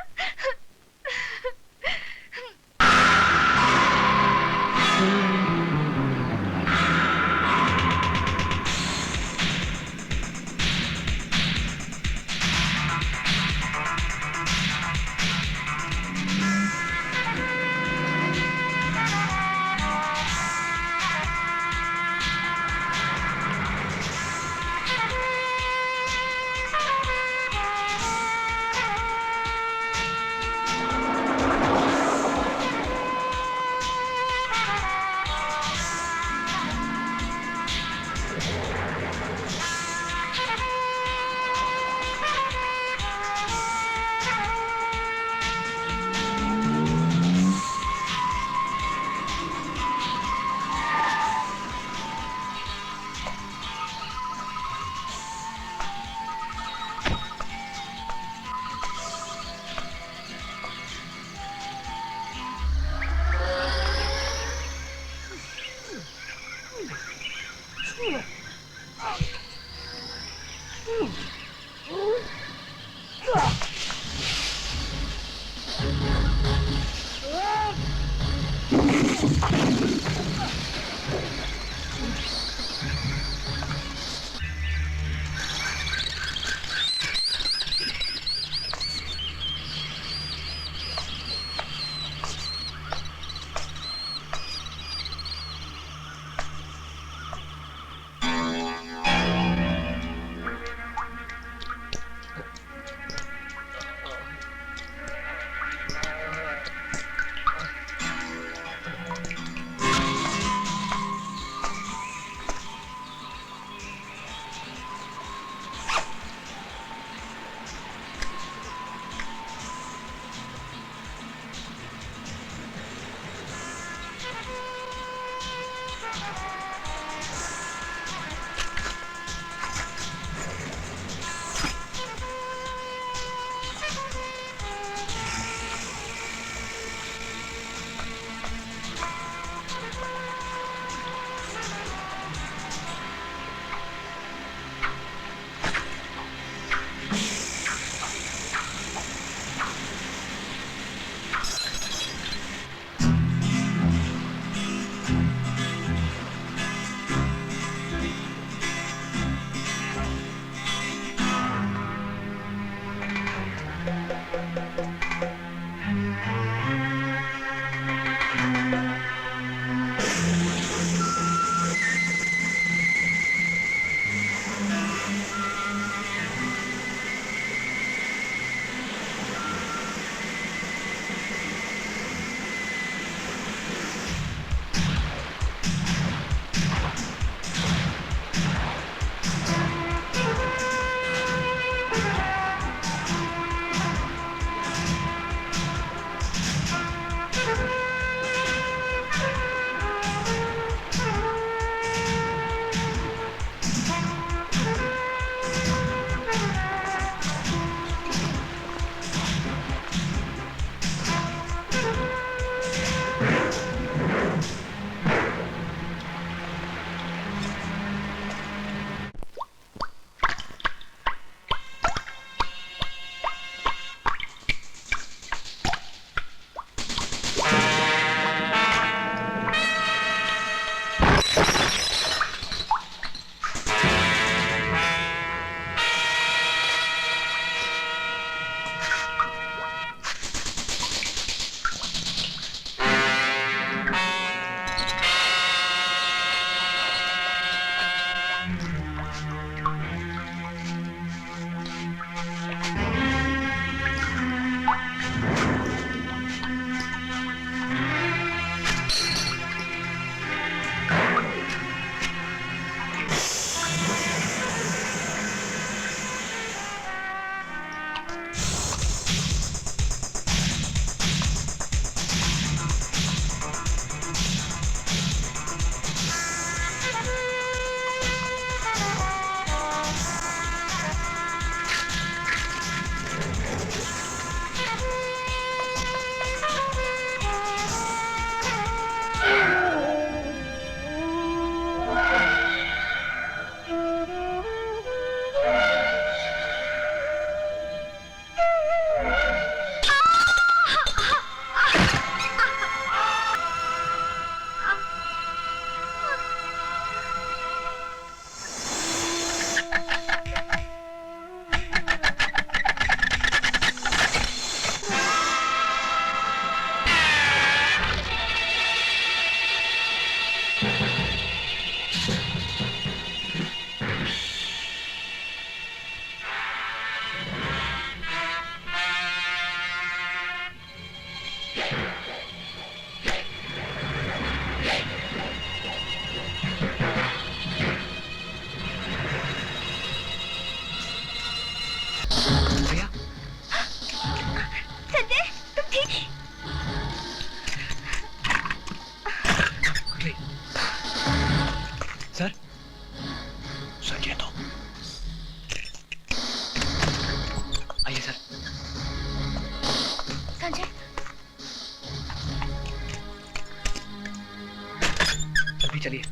चलिए।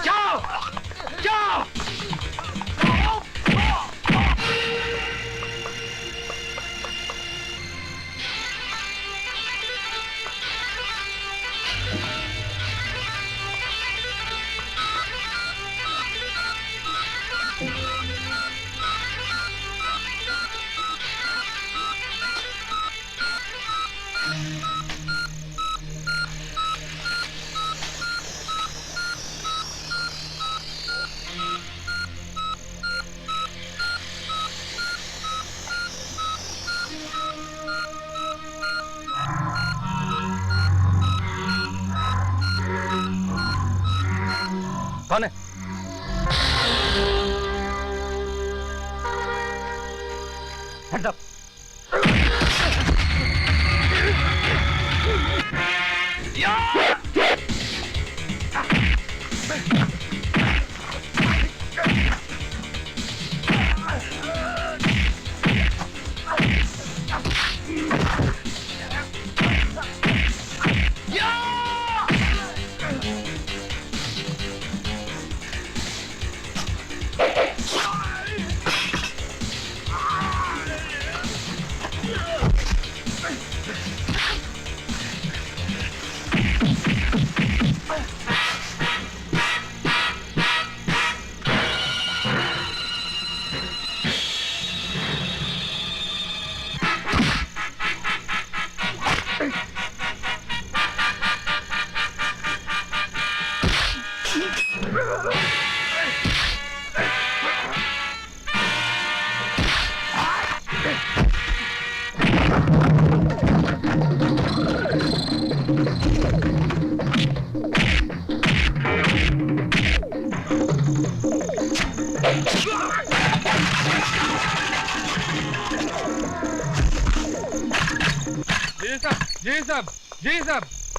जाओ जाओ। कौन है? Hands up. जी साहब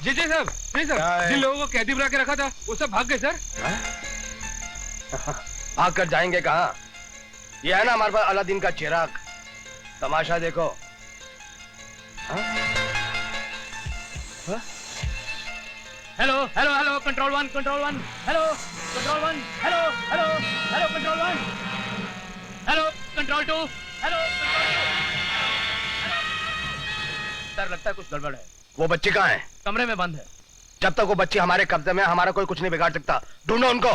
जी साहब जिन लोगों को कैदी बना के रखा था वो सब भाग गए सर। भाग कर जाएंगे कहाँ? ये है ना हमारे पास अलादीन का चिराग, तमाशा देखो। Hello hello hello control one hello control one hello hello hello control one hello control two hello sir लगता है कुछ गड़बड़ है। वो बच्चे कहाँ हैं? कमरे में बंद है। जब तक वो बच्चे हमारे कब्जे में, हमारा कोई कुछ नहीं बिगाड़ सकता। ढूंढो उनको।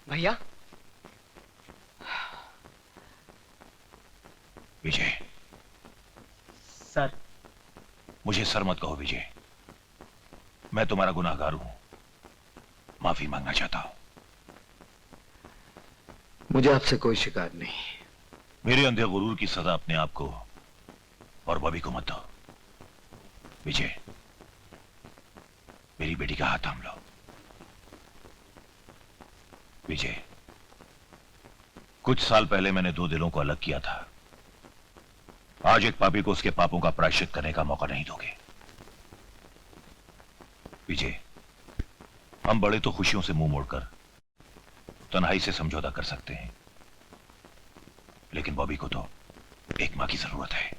भैया विजय। सर। मुझे सर मत कहो विजय, मैं तुम्हारा गुनाहगार हूं, माफी मांगना चाहता हूं। मुझे आपसे कोई शिकायत नहीं। मेरे अंधे गुरूर की सजा अपने आप को और बॉबी को मत दो। विजय, मेरी बेटी का हाथ थाम लो। विजय, कुछ साल पहले मैंने दो दिलों को अलग किया था। आज एक पापी को उसके पापों का प्रायश्चित करने का मौका नहीं दोगे। विजय, हम बड़े तो खुशियों से मुंह मोड़कर तन्हाई से समझौता कर सकते हैं, लेकिन बॉबी को तो एक मां की जरूरत है।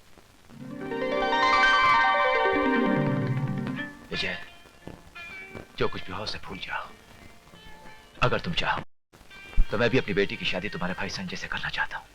विजय, जो कुछ भी हो उसे भूल जाओ। अगर तुम चाहो तो मैं भी अपनी बेटी की शादी तुम्हारे भाई संजय से करना चाहता हूं।